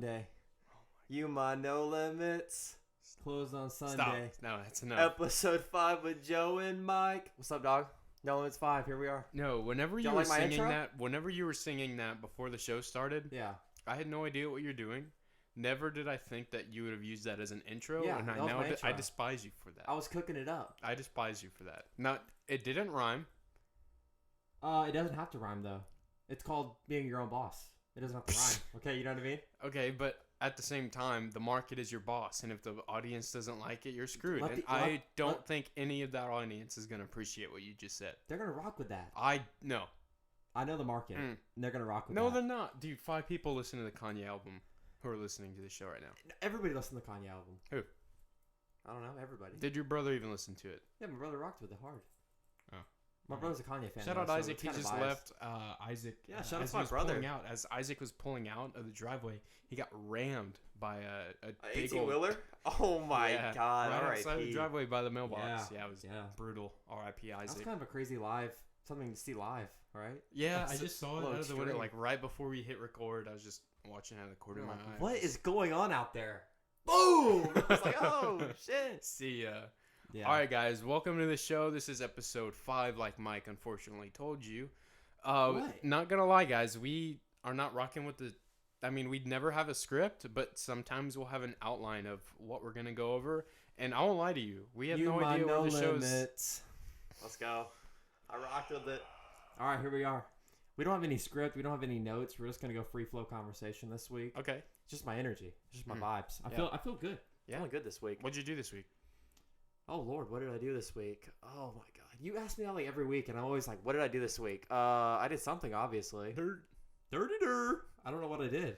Monday. You my no limits. Closed on Sunday. Stop. No, that's enough. Episode 5 with Joe and Mike. What's up, dog? No limits 5. Here we are. No, whenever you Y'all were like my singing intro? that before the show started, Yeah. I had no idea what you're doing. Never did I think that you would have used that as an intro, Yeah, and that was my intro. I despise you for that. I was cooking it up. I despise you for that. It didn't rhyme. It doesn't have to rhyme though. It's called being your own boss. It doesn't have to rhyme. Okay, you know what I mean? Okay, but at the same time, the market is your boss, and if the audience doesn't like it, you're screwed. I don't think any of that audience is going to appreciate what you just said. They're gonna rock with that. No. I know the market. And they're gonna rock with No, that. they're not. Dude, 5 people listen to the Kanye album who are listening to the show right now. Everybody listens to the Kanye album. Who? I don't know. Everybody. Did your brother even listen to it? Yeah, my brother rocked with it hard. Oh. My brother's a Kanye fan. Shout though, out so Isaac. it's He kinda just biased. left. Isaac. Yeah, shout out as to my he was brother. as Isaac was pulling out of the driveway, he got rammed by a big 18-wheeler? Oh my god. Right Alright. outside the driveway by the mailbox. Yeah, it was yeah. brutal. R.I.P. That's Isaac. kind of a crazy live, something to see live, right? Yeah, That's I just saw it little out of the window, extreme. like right before we hit record. I was just watching out of the corner of my eye. What is going on out there? Boom! It's like, oh shit. See ya. Yeah. All right, guys, welcome to the show. This is episode 5, like Mike unfortunately told you. Not gonna lie, guys, we are not rocking with the. I mean, we'd never have a script, but sometimes we'll have an outline of what we're gonna go over. And I won't lie to you, we have no idea where the show's. Let's go. I rocked with it. All right, here we are. We don't have any script. We don't have any notes. We're just gonna go free flow conversation this week. Okay. It's just my energy. It's just my vibes. I feel good. Yeah. Feeling good this week. What'd you do this week? Oh Lord, what did I do this week? Oh my God, you ask me that like every week, and I'm always like, "What did I do this week?" I did something, obviously. Dirty. I don't know what I did.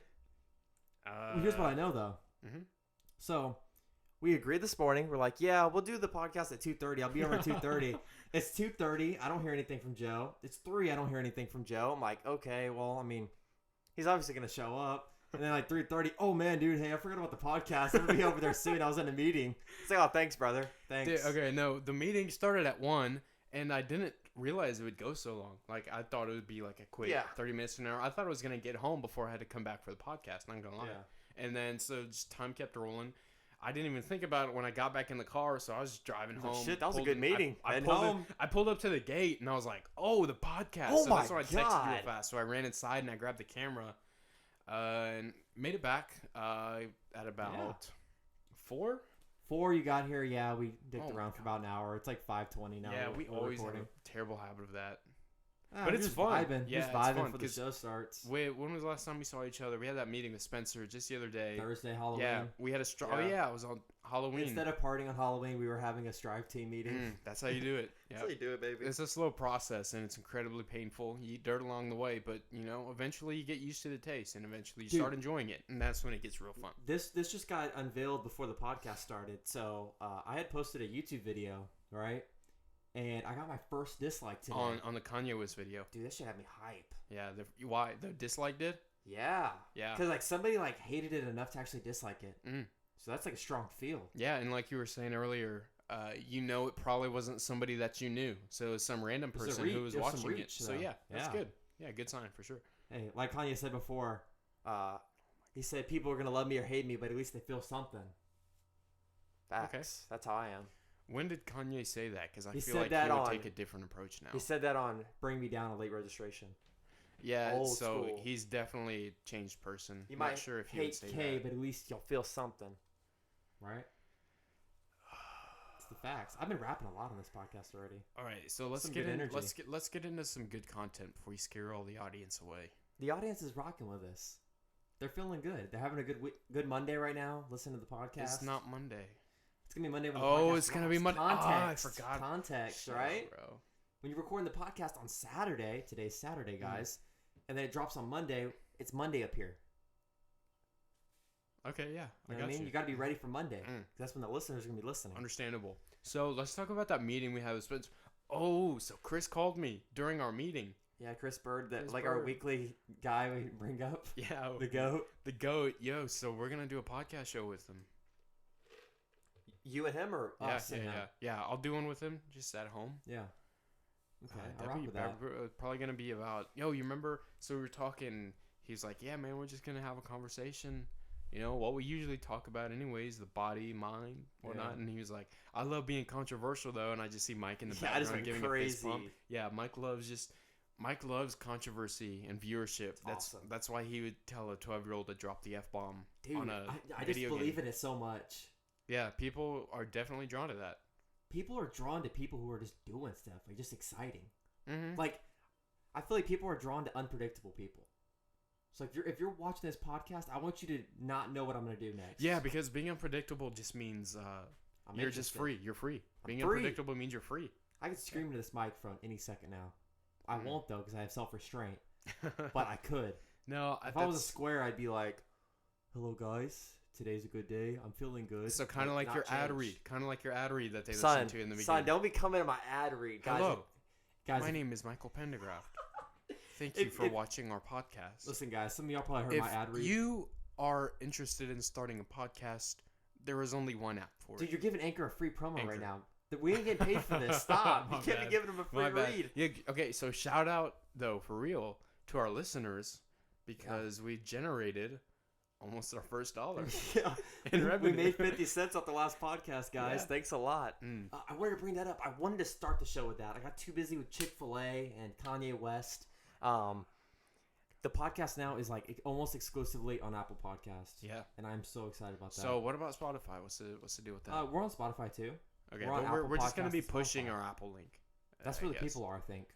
Well, here's what I know though. Mm-hmm. So, we agreed this morning. We're like, "Yeah, we'll do the podcast at 2:30. I'll be over at 2:30." It's 2:30. I don't hear anything from Joe. It's 3. I don't hear anything from Joe. I'm like, okay, well, I mean, he's obviously gonna show up. And then like 3:30, oh man, dude, hey, I forgot about the podcast. I'm gonna be over there soon. I was in a meeting. It's like, oh, thanks, brother. Thanks. Dude, okay, no, the meeting started at 1, and I didn't realize it would go so long. Like, I thought it would be like a quick 30 minutes to an hour. I thought I was gonna get home before I had to come back for the podcast. Not gonna lie. Yeah. And then so just time kept rolling. I didn't even think about it when I got back in the car, so I was just driving home. Like, shit, that was a good meeting. I pulled up to the gate, and I was like, oh, the podcast. Oh so my that's why I texted you God. real fast. So I ran inside, and I grabbed the camera, and made it back at about 4. 4, you got here. Yeah, we dicked Oh around my for about an hour. It's like 5:20 now. Yeah, we we're always recording. have a terrible habit of that. But it's it's fun. Vibing. Yeah, just it's vibing fun, for the 'cause show starts. Wait, when was the last time we saw each other? We had that meeting with Spencer just the other day. Thursday, Halloween. Yeah, we had a Yeah. Oh yeah, it was on Halloween. Instead of partying on Halloween, we were having a strive team meeting. That's how you do it. That's how you do it, baby. It's a slow process, and it's incredibly painful. You eat dirt along the way, but, eventually you get used to the taste, and eventually you start enjoying it, and that's when it gets real fun. This just got unveiled before the podcast started. So I had posted a YouTube video, right? And I got my first dislike today. On the Kanye West video. Dude, that shit had me hype. Yeah, why? The dislike did? Yeah. Yeah. Because like somebody like hated it enough to actually dislike it. Mm. So that's like a strong feel. Yeah, and like you were saying earlier, it probably wasn't somebody that you knew. So it was some random person who was watching it. So yeah, that's good. Yeah, good sign for sure. Hey, like Kanye said before, he said people are going to love me or hate me, but at least they feel something. Facts. Okay. That's how I am. When did Kanye say that? Because I He feel said like that he would on- take a different approach now. He said that on Bring Me Down, a late registration. Yeah, Old so school. he's definitely a changed person. You I'm might not sure if he would hate say K, that. but at least you'll feel something. Right? It's the facts. I've been rapping a lot on this podcast already. All right, so let's Some get good in. energy. Let's get into some good content before we scare all the audience away. The audience is rocking with us. They're feeling good. They're having a good Monday right now. Listen to the podcast. It's not Monday. It's gonna be Monday when the podcast it's gonna be drops. Monday. Context. I forgot. Context, Shut right? up, bro. When you're recording the podcast on Saturday, today's Saturday, guys, and then it drops on Monday, it's Monday up here. Okay, yeah, You know what I mean? You got to be ready for Monday. 'Cause that's when the listeners are gonna be listening. Understandable. So let's talk about that meeting we had with Spencer. Oh, so Chris called me during our meeting. Yeah, Chris Bird, Chris our Bird. weekly guy we bring up. Yeah, The GOAT. The GOAT. Yo, so we're gonna do a podcast show with him. You and him or us? and him? Yeah. I'll do one with him just at home. Yeah. Okay, I That'd rock be with that. probably gonna be about. Yo, you remember? So we were talking. He's like, "Yeah, man, we're just gonna have a conversation what we usually talk about anyways, the body, mind, whatnot. And he was like, I love being controversial, though. And I just see Mike in the background giving a fist bump. Yeah, Mike loves controversy and viewership. That's why he would tell a 12-year-old to drop the F-bomb on a I video just believe game. in it so much. Yeah, people are definitely drawn to that. People are drawn to people who are just doing stuff, like just exciting. Mm-hmm. Like, I feel like people are drawn to unpredictable people. So if you're watching this podcast, I want you to not know what I'm going to do next. Yeah, because being unpredictable just means you're just free. You're free. Being unpredictable means you're free. I can scream into this microphone any second now. I won't, though, because I have self-restraint. But I could. No, if I was a square, I'd be like, hello, guys. Today's a good day. I'm feeling good. So kind of like your ad read. Kind of like your ad read that they listen to in the beginning. Son, don't be coming to my ad read. Guys, hello. Guys, my name is Michael Pendergraft. Thank you for watching our podcast. Listen, guys, some of y'all probably heard my ad read. If you are interested in starting a podcast, there is only one app for it. Dude, you're giving Anchor a free promo right now. We ain't getting paid for this. Stop. You can't be giving them a free read. Yeah, okay, so shout out, though, for real, to our listeners, because we generated almost our first dollar in revenue. We made 50 cents off the last podcast, guys. Yeah. Thanks a lot. I wanted to bring that up. I wanted to start the show with that. I got too busy with Chick-fil-A and Kanye West. The podcast now is like almost exclusively on Apple Podcasts. Yeah. And I'm so excited about that. So what about Spotify? What's the deal with that? We're on Spotify too. Okay, we're just going to be pushing our Apple link. That's where the people are, I think.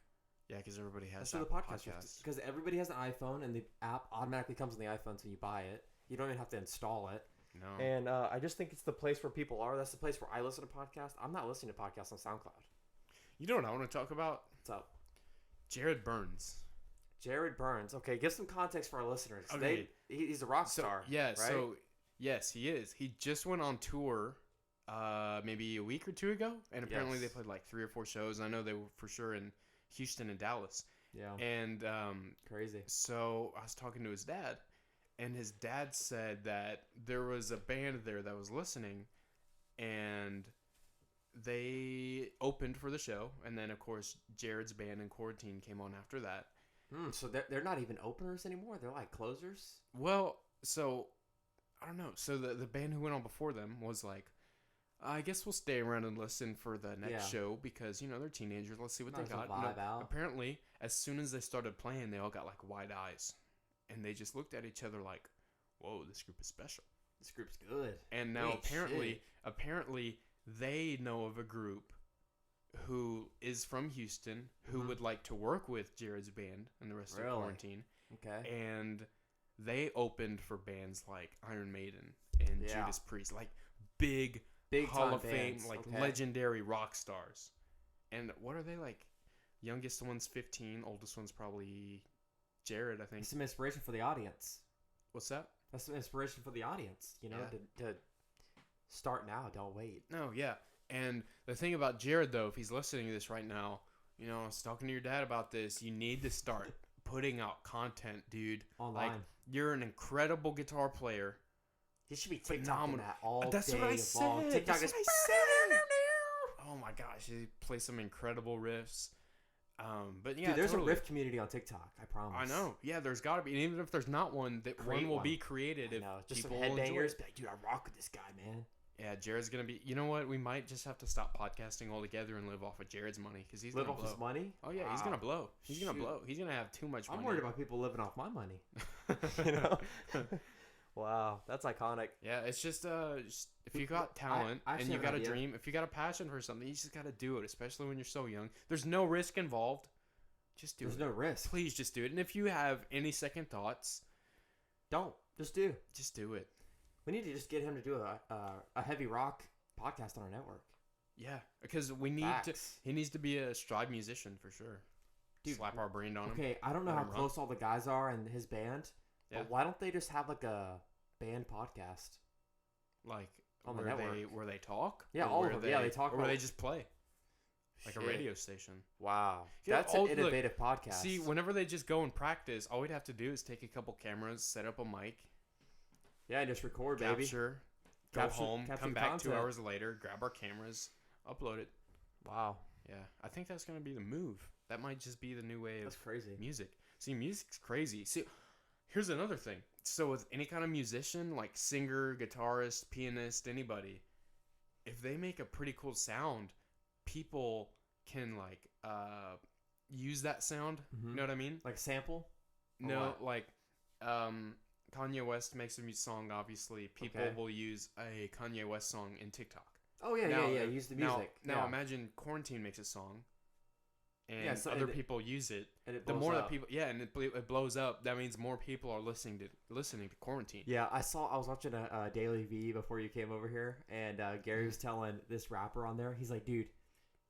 Yeah, because everybody has That's where the podcast. Because everybody has an iPhone, and the app automatically comes on the iPhone, so you buy it. You don't even have to install it. No. And I just think it's the place where people are. That's the place where I listen to podcasts. I'm not listening to podcasts on SoundCloud. You know what I want to talk about? What's up? Jared Burns. Jared Burns. Okay, give some context for our listeners. Okay. He's a rock star. Yeah, right? So yes, he is. He just went on tour maybe a week or two ago, and apparently they played like 3 or 4 shows. I know they were for sure in Houston and Dallas. Yeah. And crazy. So I was talking to his dad, and his dad said that there was a band there that was listening, and they opened for the show, and then of course Jared's band in Quarantine came on after that. So they're not even openers anymore? They're like closers? Well, so I don't know. So the band who went on before them was like, I guess we'll stay around and listen for the next show because, they're teenagers. Let's see what they got. Apparently, as soon as they started playing, they all got like wide eyes. And they just looked at each other like, whoa, this group is special. This group's good. And now apparently they know of a group who is from Houston who would like to work with Jared's band and the rest of Quarantine. Okay. And they opened for bands like Iron Maiden and Judas Priest, like big Hall of Fame, like legendary rock stars. And what are they like? Youngest one's 15, oldest one's probably Jared, I think. Some inspiration for the audience. What's that? That's some inspiration for the audience, to start now, don't wait. No, yeah. And the thing about Jared, though, if he's listening to this right now, I was talking to your dad about this. You need to start putting out content, dude. Online. Like, you're an incredible guitar player. He should be TikToking that all That's day what I said. long. TikTok is. Oh my gosh, he plays some incredible riffs. But yeah, dude, there's a riff community on TikTok. I promise. I know. Yeah, there's got to be. And even if there's not one, one will be created if just people some headbangers. enjoy it. Like, dude, I rock with this guy, man. Yeah, Jared's gonna be. You know what? We might just have to stop podcasting altogether and live off of Jared's money because he's live gonna off his money. Oh yeah, he's gonna blow. He's gonna blow. He's gonna have too much money. I'm worried about people living off my money. Wow, that's iconic. Yeah, it's just if you got talent and you got a dream, if you got a passion for something, you just gotta do it. Especially when you're so young. There's no risk involved. Just do it. There's no risk. Please just do it. And if you have any second thoughts, don't. Just do. Just do it. We need to just get him to do a heavy rock podcast on our network. Yeah, because we need to. He needs to be a stride musician for sure. Dude, slap our brain on him. Okay, I don't know how close all the guys are in his band, but why don't they just have like a band podcast, like on the network where they talk? Yeah, all of them. They talk. Or where they just play, like a radio station. Wow, that's an innovative podcast. See, whenever they just go and practice, all we'd have to do is take a couple cameras, set up a mic. Yeah, and just record, capture, go home, come back 2 hours later, grab our cameras, upload it. Wow. Yeah, I think that's going to be the move. That might just be the new way of crazy music. See, music's crazy. See, here's another thing. So with any kind of musician, like singer, guitarist, pianist, anybody, if they make a pretty cool sound, people can like use that sound. Mm-hmm. You know what I mean? Like a sample? No, like Kanye West makes a song. Obviously, people will use a Kanye West song in TikTok. Oh yeah. Use the music. Now imagine Quarantine makes a song, and other people use it. And it the more up. that people, and it blows up. That means more people are listening to Quarantine. Yeah, I was watching a Daily V before you came over here, and Gary was telling this rapper on there. He's like, dude,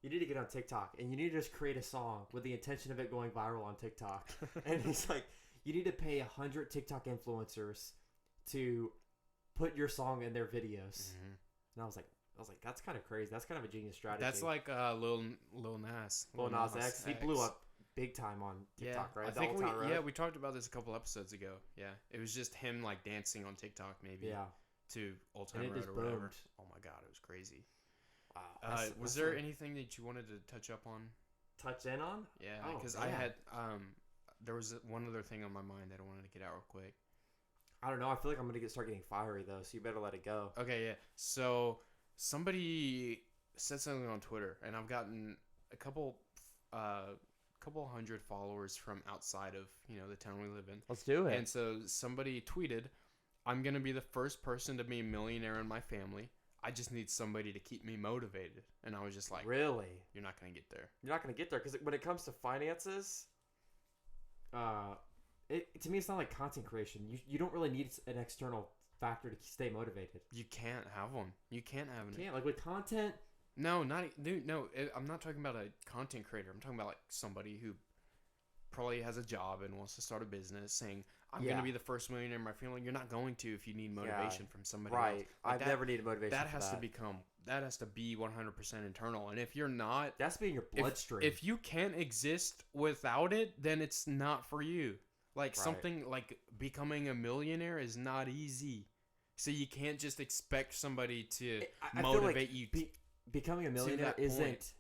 you need to get on TikTok, and you need to just create a song with the intention of it going viral on TikTok. And he's like, you need to pay 100 TikTok influencers to put your song in their videos. Mm-hmm. And I was like, that's kind of crazy. That's kind of a genius strategy. That's like Lil Nas. Lil Nas X. He blew up big time on TikTok, right? I think we talked about this a couple episodes ago. Yeah, it was just him like dancing on TikTok, maybe. Yeah. To Old Town Road or whatever. Boomed. Oh my god, it was crazy. Wow. Was there anything that you wanted to touch up on? Touch in on? Yeah, because I had there was one other thing on my mind that I wanted to get out real quick. I don't know. I feel like I'm gonna start getting fiery though, so you better let it go. Okay, yeah. So somebody said something on Twitter, and I've gotten a couple hundred followers from outside of the town we live in. Let's do it. And so somebody tweeted, "I'm gonna be the first person to be a millionaire in my family. I just need somebody to keep me motivated." And I was just like, really? You're not going to get there. You're not going to get there because when it comes to finances, to me, it's not like content creation. You don't really need an external factor to stay motivated. You can't have one. You can't have it. You can't. Like with content. No, I'm not talking about a content creator. I'm talking about like somebody who probably has a job and wants to start a business saying, I'm going to be the first millionaire in my family. You're not going to if you need motivation from somebody else. Right. Like I've never needed motivation that has to be 100% internal. And if you're not... That's being your bloodstream. If you can't exist without it, then it's not for you. Like something like becoming a millionaire is not easy. So you can't just expect somebody to motivate you. Becoming a millionaire isn't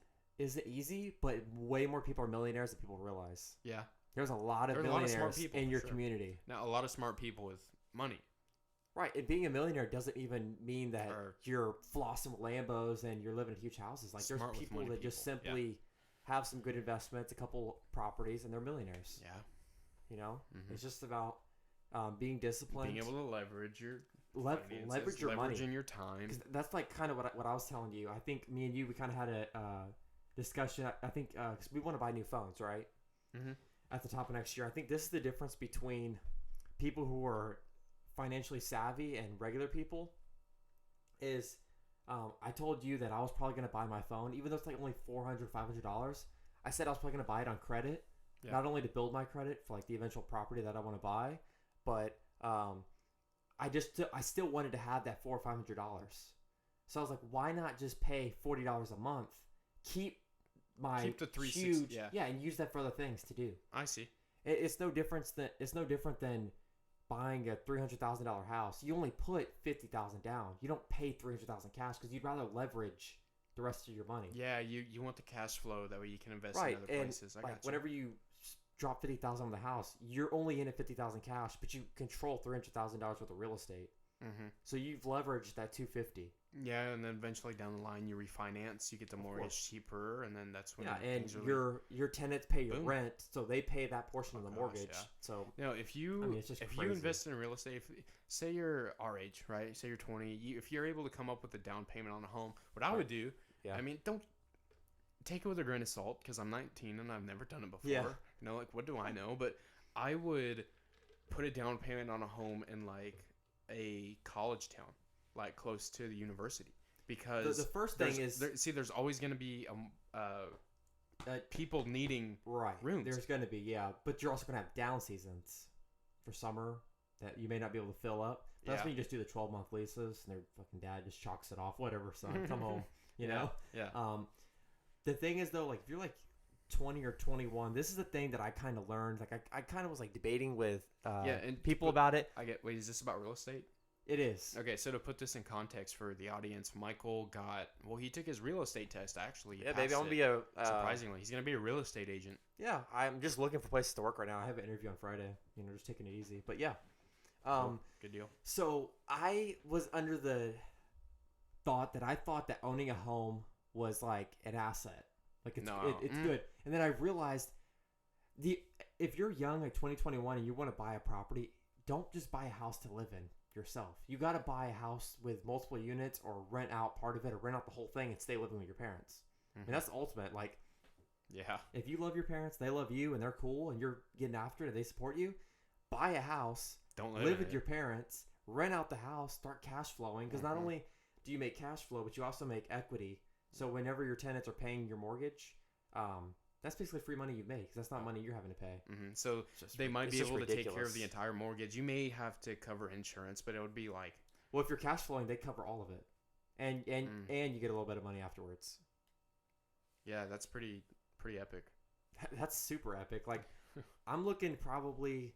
easy, but way more people are millionaires than people realize. Yeah. There's a lot of millionaires in your community. Now, a lot of smart people with money. Right. And being a millionaire doesn't even mean that you're flossing with Lambos and you're living in huge houses. Like, there's people that just simply have some good investments, a couple properties, and they're millionaires. Yeah. You know? Mm-hmm. It's just about being disciplined. Being able to leverage your leverage your money. Leveraging your time. That's like kind of what I was telling you. I think me and you, we kind of had a discussion. I think because we want to buy new phones, right? Mm-hmm. At the top of next year. I think this is the difference between people who are financially savvy and regular people is I told you that I was probably going to buy my phone, even though it's like only $400, $500. I said I was probably going to buy it on credit, not only to build my credit for like the eventual property that I want to buy, but I still wanted to have that $400 or $500. So I was like, why not just pay $40 a month, keep the 360, and use that for other things to do. I see. It's no different than buying a $300,000 house. You only put $50,000 down. You don't pay $300,000 cash because you'd rather leverage the rest of your money. Yeah, you want the cash flow that way you can invest in other places. I got you. Whenever you drop $50,000 on the house, you're only in at $50,000 cash, but you control $300,000 worth of real estate. Mm-hmm. So you've leveraged that $250,000. Yeah, and then eventually down the line you refinance, you get the mortgage cheaper, and then that's when and your tenants pay your rent, so they pay that portion of the mortgage. Yeah. So if you invest in real estate, say you're our age, right? Say you're 20, if you're able to come up with a down payment on a home, what I would do, I mean, don't take it with a grain of salt because I'm 19 and I've never done it before. Yeah. You know, like what do I know? But I would put a down payment on a home in like a college town, like close to the university, because the first thing is there's always going to be people needing rooms. There's going to be but you're also going to have down seasons for summer that you may not be able to fill up. That's when you just do the 12-month leases and their fucking dad just chalks it off. Whatever, son, come home. You know. Yeah. The thing is though, like if you're like 20 or 21, this is the thing that I kind of learned. Like I kind of was like debating with and people about it. Wait, is this about real estate? It is. Okay, so to put this in context for the audience, Michael he took his real estate test, actually. Yeah, baby, I'm going to be a... surprisingly, he's going to be a real estate agent. Yeah, I'm just looking for places to work right now. I have an interview on Friday. Just taking it easy. But yeah. Cool. Good deal. So I was under the thought that owning a home was like an asset. Like it's good. And then I realized if you're young, like 2021, and you want to buy a property, don't just buy a house to live in yourself. You got to buy a house with multiple units, or rent out part of it, or rent out the whole thing and stay living with your parents. Mm-hmm. And that's the ultimate. Like, yeah, if you love your parents, they love you, and they're cool, and you're getting after it, and they support you, buy a house, live with your parents, rent out the house, start cash flowing. Because not only do you make cash flow, but you also make equity. So whenever your tenants are paying your mortgage, that's basically free money you make. Because that's not money you're having to pay. Mm-hmm. So they might be able to take care of the entire mortgage. You may have to cover insurance, but it would be like... Well, if you're cash flowing, they cover all of it. And you get a little bit of money afterwards. Yeah, that's pretty epic. That's super epic. Like, I'm looking probably...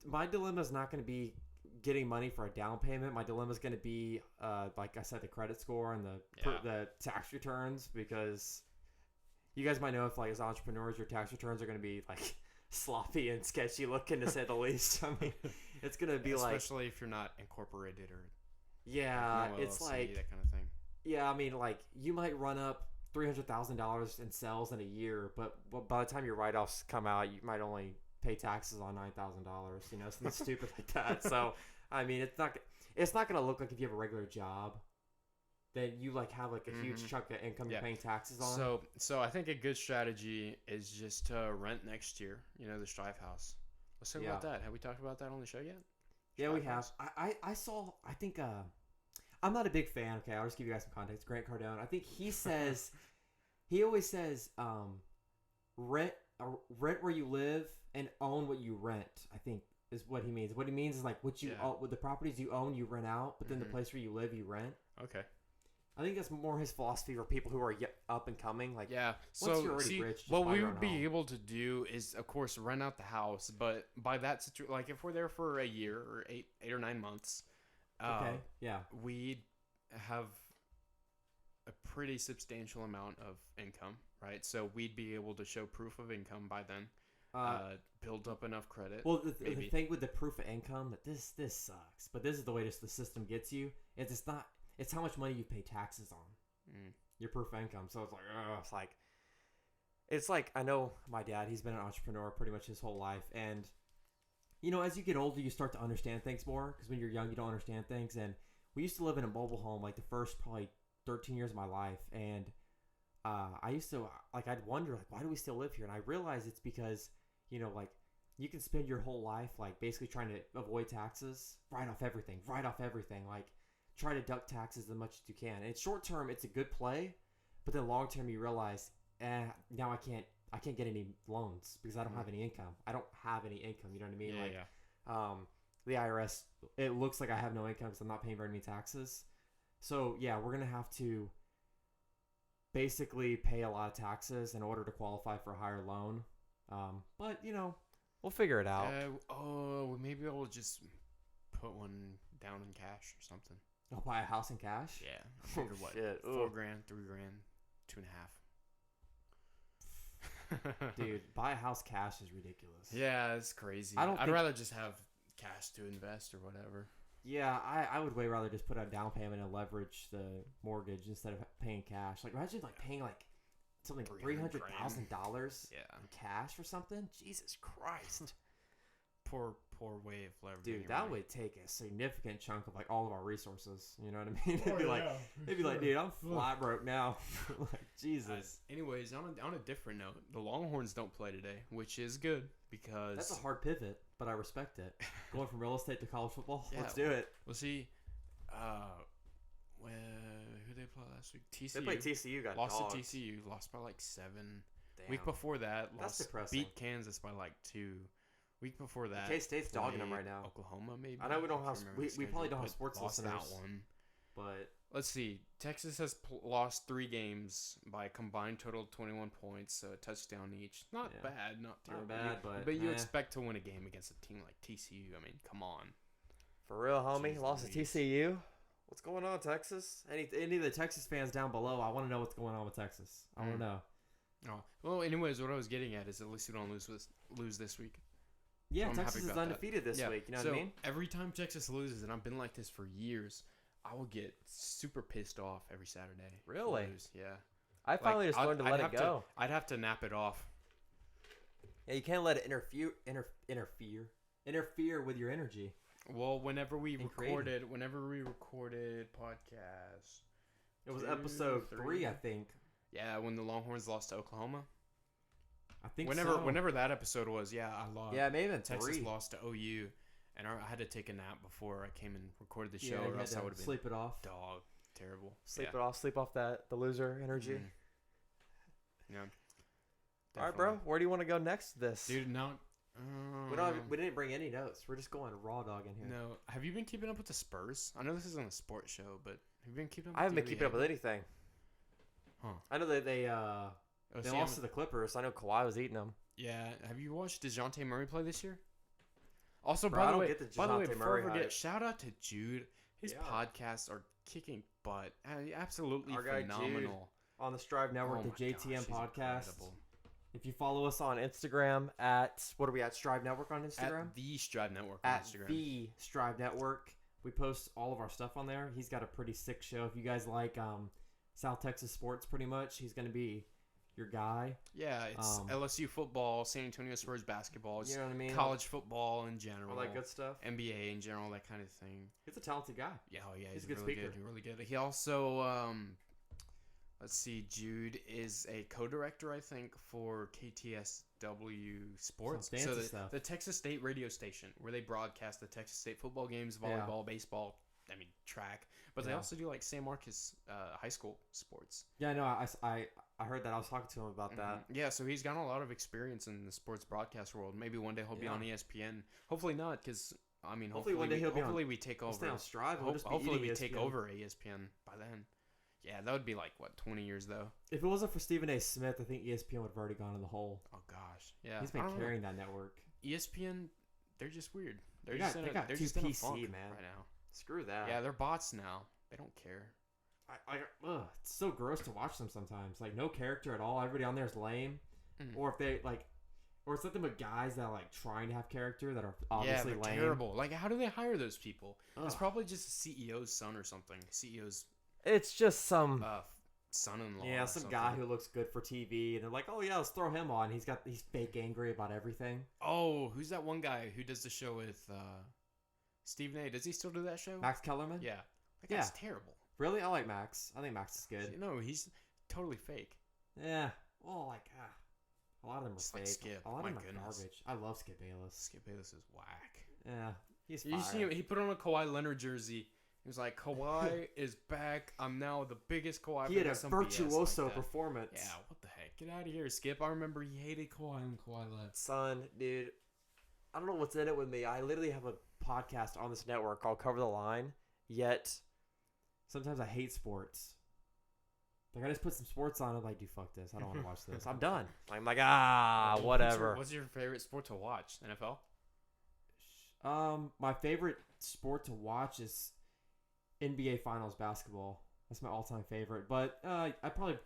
my dilemma is not going to be getting money for a down payment. My dilemma is going to be, like I said, the credit score and the tax returns, because you guys might know, if like as entrepreneurs, your tax returns are going to be like sloppy and sketchy looking, to say the least. I mean, it's going to be especially if you're not incorporated or it's LLC, like that kind of thing. Yeah, I mean, like you might run up $300,000 in sales in a year, but by the time your write-offs come out, you might only pay taxes on $9,000, something stupid like that. So, I mean, it's not going to look like if you have a regular job that you like have like a huge chunk of income you're paying taxes on. So I think a good strategy is just to rent next year, the Strive House. Let's talk about that. Have we talked about that on the show yet? Yeah, we have. I saw, I think, I'm not a big fan. Okay, I'll just give you guys some context. Grant Cardone, I think he says, he always says, rent where you live and own what you rent, I think is what he means. What he means is like with the properties you own, you rent out, but then the place where you live, you rent. Okay. I think that's more his philosophy for people who are up and coming. Like, once you're already rich, what we would be able to do is, of course, rent out the house. But by that situation, like if we're there for a year or 8 or 9 months, we'd have a pretty substantial amount of income, right? So we'd be able to show proof of income by then. Build up enough credit. Well, the thing with the proof of income, that this sucks, but this is the way the system gets you. It's how much money you pay taxes on. Your proof of income. So it's like I know my dad, he's been an entrepreneur pretty much his whole life, and as you get older, you start to understand things more, because when you're young, you don't understand things. And we used to live in a mobile home like the first probably 13 years of my life, and I used to I'd wonder why do we still live here, and I realized it's because you can spend your whole life basically trying to avoid taxes, write off everything, try to duck taxes as much as you can. And short term, it's a good play, but then long term, you realize, now I can't get any loans because I don't have any income. I don't have any income. You know what I mean? The IRS, it looks like I have no income because I'm not paying very many taxes. So yeah, we're gonna have to basically pay a lot of taxes in order to qualify for a higher loan. But we'll figure it out. Maybe I'll just put one down in cash or something. I'll buy a house in cash? Yeah. I figured what? Shit. $4,000, $3,000, $2,500. Dude, buy a house cash is ridiculous. Yeah, it's crazy. I'd rather just have cash to invest or whatever. Yeah, I would way rather just put a down payment and leverage the mortgage instead of paying cash. Like, imagine paying something $300,000 in cash or something. Jesus Christ. Poor way of leveraging. Dude, that would take a significant chunk of all of our resources. You know what I mean? It'd be like, dude, I'm flat broke now. Jesus. Anyways, on a different note, the Longhorns don't play today, which is good because that's a hard pivot, but I respect it. Going from real estate to college football, let's do it. We'll see. Who they play last week? TCU. They played TCU. Lost to TCU. Lost by 7. Damn. Week before that, that's depressing. Beat Kansas by 2. Week before that, K-State's dogging them right now. Oklahoma, maybe. I know we don't have. We probably don't have sports listeners. That one. But let's see. Texas has lost 3 games by a combined total of 21 points, so a touchdown each. Not bad, not terrible. Not bad, but you expect to win a game against a team like TCU. I mean, come on. For real, homie. Jeez Lost to Louise. TCU. What's going on, Texas? Any of the Texas fans down below, I want to know what's going on with Texas. I want to know. Oh, well, anyways, what I was getting at is at least we don't lose this week. Yeah, So I'm Texas happy is about undefeated this week. You know what I mean? Every time Texas loses, and I've been like this for years, I will get super pissed off every Saturday. Really? Yeah. I finally just learned to let it go. I'd have to nap it off. Yeah, you can't let it interfere with your energy. Well, whenever we recorded podcast, it was episode 3, I think. Yeah, when the Longhorns lost to Oklahoma. I think whenever that episode was, I lost. Yeah, maybe Texas 3. lost to OU, and I had to take a nap before I came and recorded the show, or else I would have been sleep it off. Dog, terrible. Sleep off the loser energy. Yeah. All right, bro. Where do you want to go next? This dude, no. We didn't bring any notes. We're just going raw dog in here. No. Have you been keeping up with the Spurs? I know this isn't a sports show, but have you been keeping up? I haven't been keeping up with anything. Huh? I know that they lost to the Clippers. I know Kawhi was eating them. Yeah. Have you watched DeJounte Murray play this year? Also, Bro, by the way, before I forget, shout out to Jude. His podcasts are kicking butt. Absolutely Our guy phenomenal. Jude on the Strive Network, the JTM podcast. Incredible. If you follow us on Instagram what are we at? Strive Network on Instagram? At the Strive Network on Instagram. At the Strive Network. We post all of our stuff on there. He's got a pretty sick show. If you guys like South Texas sports pretty much, he's going to be your guy. Yeah, it's LSU football, San Antonio Spurs basketball. You know what I mean? College football in general. All that good stuff. NBA in general, that kind of thing. He's a talented guy. Yeah, he's a good really speaker. Good. He's really good. He also, let's see, Jude is a co-director, I think, for KTSW Sports. So the Texas State radio station where they broadcast the Texas State football games, volleyball, baseball, track. But they also do like San Marcos high school sports. Yeah, no, I heard that. I was talking to him about that. Yeah, so he's got a lot of experience in the sports broadcast world. Maybe one day he'll be on ESPN. Hopefully not, because hopefully one day he'll be on. Hopefully we take over. Stay on Strive. Hopefully we take over ESPN by then. Yeah, that would be like 20 years though. If it wasn't for Stephen A. Smith, I think ESPN would have already gone in the hole. Oh gosh, yeah. He's been carrying that network. ESPN, they're just weird. They're just in a funk man right now. Screw that. Yeah, they're bots now. They don't care. It's so gross to watch them sometimes. Like no character at all. Everybody on there is lame. Or if they or it's something with guys that are like trying to have character that are obviously lame. Terrible. Like how do they hire those people? It's probably just a CEO's son or something. CEO's. It's just some son-in-law. Yeah, some guy who looks good for TV, and they're like, "Oh yeah, let's throw him on." He's fake angry about everything. Oh, who's that one guy who does the show with Stephen A? Does he still do that show? Max Kellerman. Yeah, that guy's terrible. Really, I like Max. I think Max is good. No, he's totally fake. Yeah, well, a lot of them are fake. Like Skip. A lot of them are garbage. I love Skip Bayless. Skip Bayless is whack. Yeah, he's. You see him? He put on a Kawhi Leonard jersey. He was like, Kawhi is back. I'm now the biggest Kawhi. He had a virtuoso performance. Yeah, what the heck? Get out of here, Skip. I remember he hated Kawhi when Kawhi left. Son, dude, I don't know what's in it with me. I literally have a podcast on this network called Cover the Line, yet sometimes I hate sports. Like, I just put some sports on. I'm like, dude, fuck this. I don't want to watch this. I'm done. I'm like, whatever. What's your favorite sport to watch? NFL? My favorite sport to watch is NBA Finals basketball. That's my all-time favorite. But I probably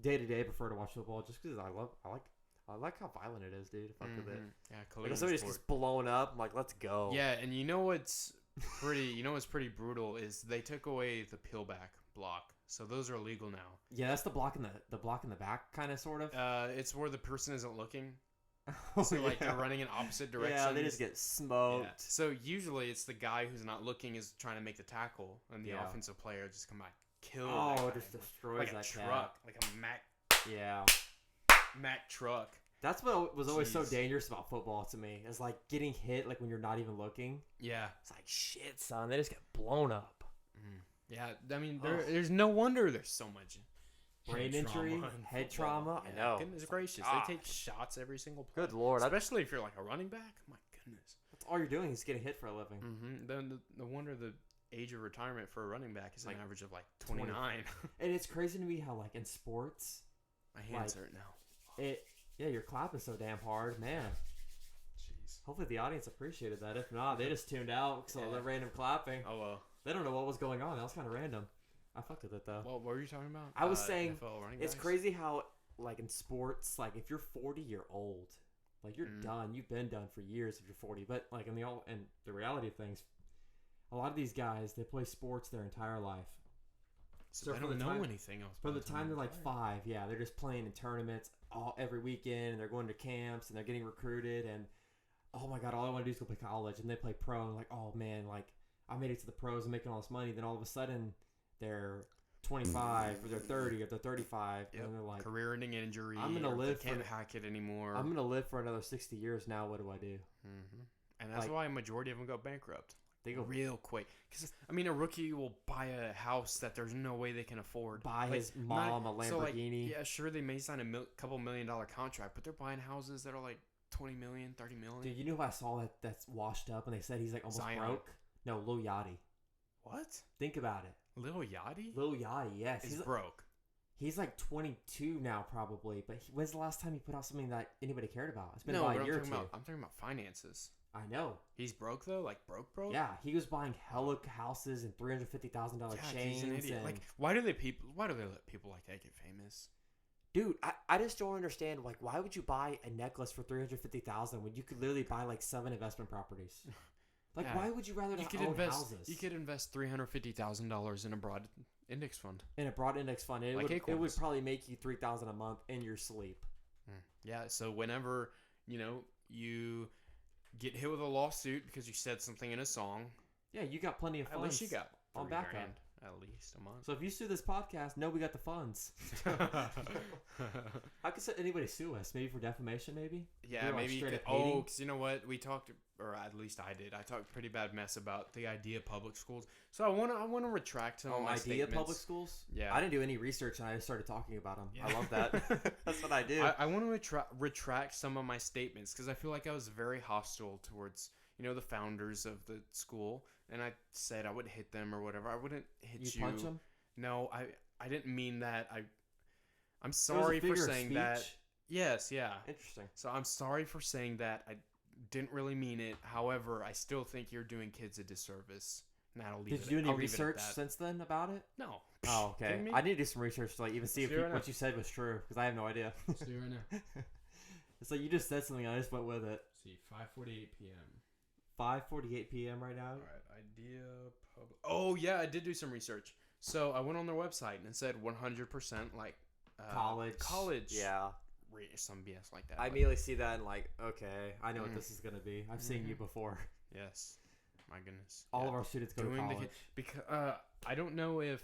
day-to-day prefer to watch football just because I like how violent it is, dude. Fuck with it. Yeah, like if somebody just gets blown up, I'm like, let's go. Yeah, and you know what's pretty brutal is they took away the peel back block. So those are illegal now. Yeah, that's the block in the back kind of sort of. It's where the person isn't looking. So they're running in opposite directions. Yeah, they just get smoked. Yeah. So usually it's the guy who's not looking is trying to make the tackle, and the offensive player just come back, kill. Oh, it just destroys like that a truck, like a Mack. Yeah. Mack truck. That's what was always so dangerous about football to me. Is like getting hit like when you're not even looking. Yeah. It's like shit, son. They just get blown up. Yeah, I mean, there's no wonder there's so much. Brain injury, head trauma. I know. Goodness gracious. They take shots every single play. Good Lord. Especially if you're like a running back. My goodness. That's all you're doing is getting hit for a living. Then no wonder the age of retirement for a running back is an average of like 29. And it's crazy to me how like in sports. My hands hurt now. Yeah, your clap is so damn hard, man. Jeez. Jeez. Hopefully the audience appreciated that. If not, they just tuned out because of the random clapping. Oh, well. They don't know what was going on. That was kind of random. I fucked with it, though. Well, what were you talking about? I was saying, it's guys? crazy how, like, in sports, like, if you're 40, you're old. Like, you're done. You've been done for years if you're 40. But, like, in the reality of things, a lot of these guys, they play sports their entire life. So they don't know anything else. From the time they're, like, 5, yeah, they're just playing in tournaments every weekend, and they're going to camps, and they're getting recruited, and, oh, my God, all I want to do is go play college. And they play pro, and, like, oh, man, like, I made it to the pros and making all this money. Then all of a sudden, they're 25 or they're 30 or they're 35 and they're like, career-ending injury. I'm gonna live. Can't hack it anymore. I'm gonna live for another 60 years. Now what do I do? Mm-hmm. And that's why a majority of them go bankrupt. They go real quick. Because I mean, a rookie will buy a house that there's no way they can afford. Buy his mom a Lamborghini. Yeah, sure, they may sign a couple $1 million contract, but they're buying houses that are like 20 million, 30 million. Dude, you know who I saw that's washed up and they said he's like almost broke? No, Lil Yachty. What? Think about it. Lil Yachty? Lil Yachty, yes. He's broke. He's like 22 now, probably. But when's the last time he put out something that anybody cared about? It's been about a year or two. I'm talking about finances. I know. He's broke though, like broke. Yeah, he was buying hella houses and $350,000 chains. He's an idiot. And... Like, why do they let people like that get famous? Dude, I just don't understand. Like, why would you buy a necklace for $350,000 when you could literally buy like 7 investment properties? Like, why would you rather not own houses? You could invest $350,000 in a broad index fund. In a broad index fund, it would probably make you $3,000 a month in your sleep. Yeah. So whenever you get hit with a lawsuit because you said something in a song, yeah, you got plenty of funds. At least you got on backup. At least a month. So if you sue this podcast, no, we got the funds. How could anybody sue us? Maybe for defamation, maybe? Yeah, maybe. Because you know what? We talked, or at least I did. I talked pretty bad mess about the idea of public schools. So I want to retract some of my statements. Idea of public schools? Yeah. I didn't do any research and I just started talking about them. Yeah. I love that. That's what I do. I want to retract some of my statements because I feel like I was very hostile towards the founders of the school. And I said I would hit them or whatever. I wouldn't hit you. You punch them? No, I didn't mean that. I'm sorry for saying that. Yes, yeah. Interesting. So I'm sorry for saying that. I didn't really mean it. However, I still think you're doing kids a disservice. And that'll leave Did you do any research since then about it? No. Oh, okay. I need to do some research to even see if what you said was true because I have no idea. Let's do it right now. It's like you just said something. I just went with it. Let's see, 5:48 p.m. 5:48 p.m. right now. All right, idea public. Oh yeah, I did do some research. So I went on their website and it said 100% like college. Yeah. Some BS like that. I immediately see that and like, okay, I know what this is gonna be. I've seen you before. Yes. My goodness. All of our students go to college. Because I don't know if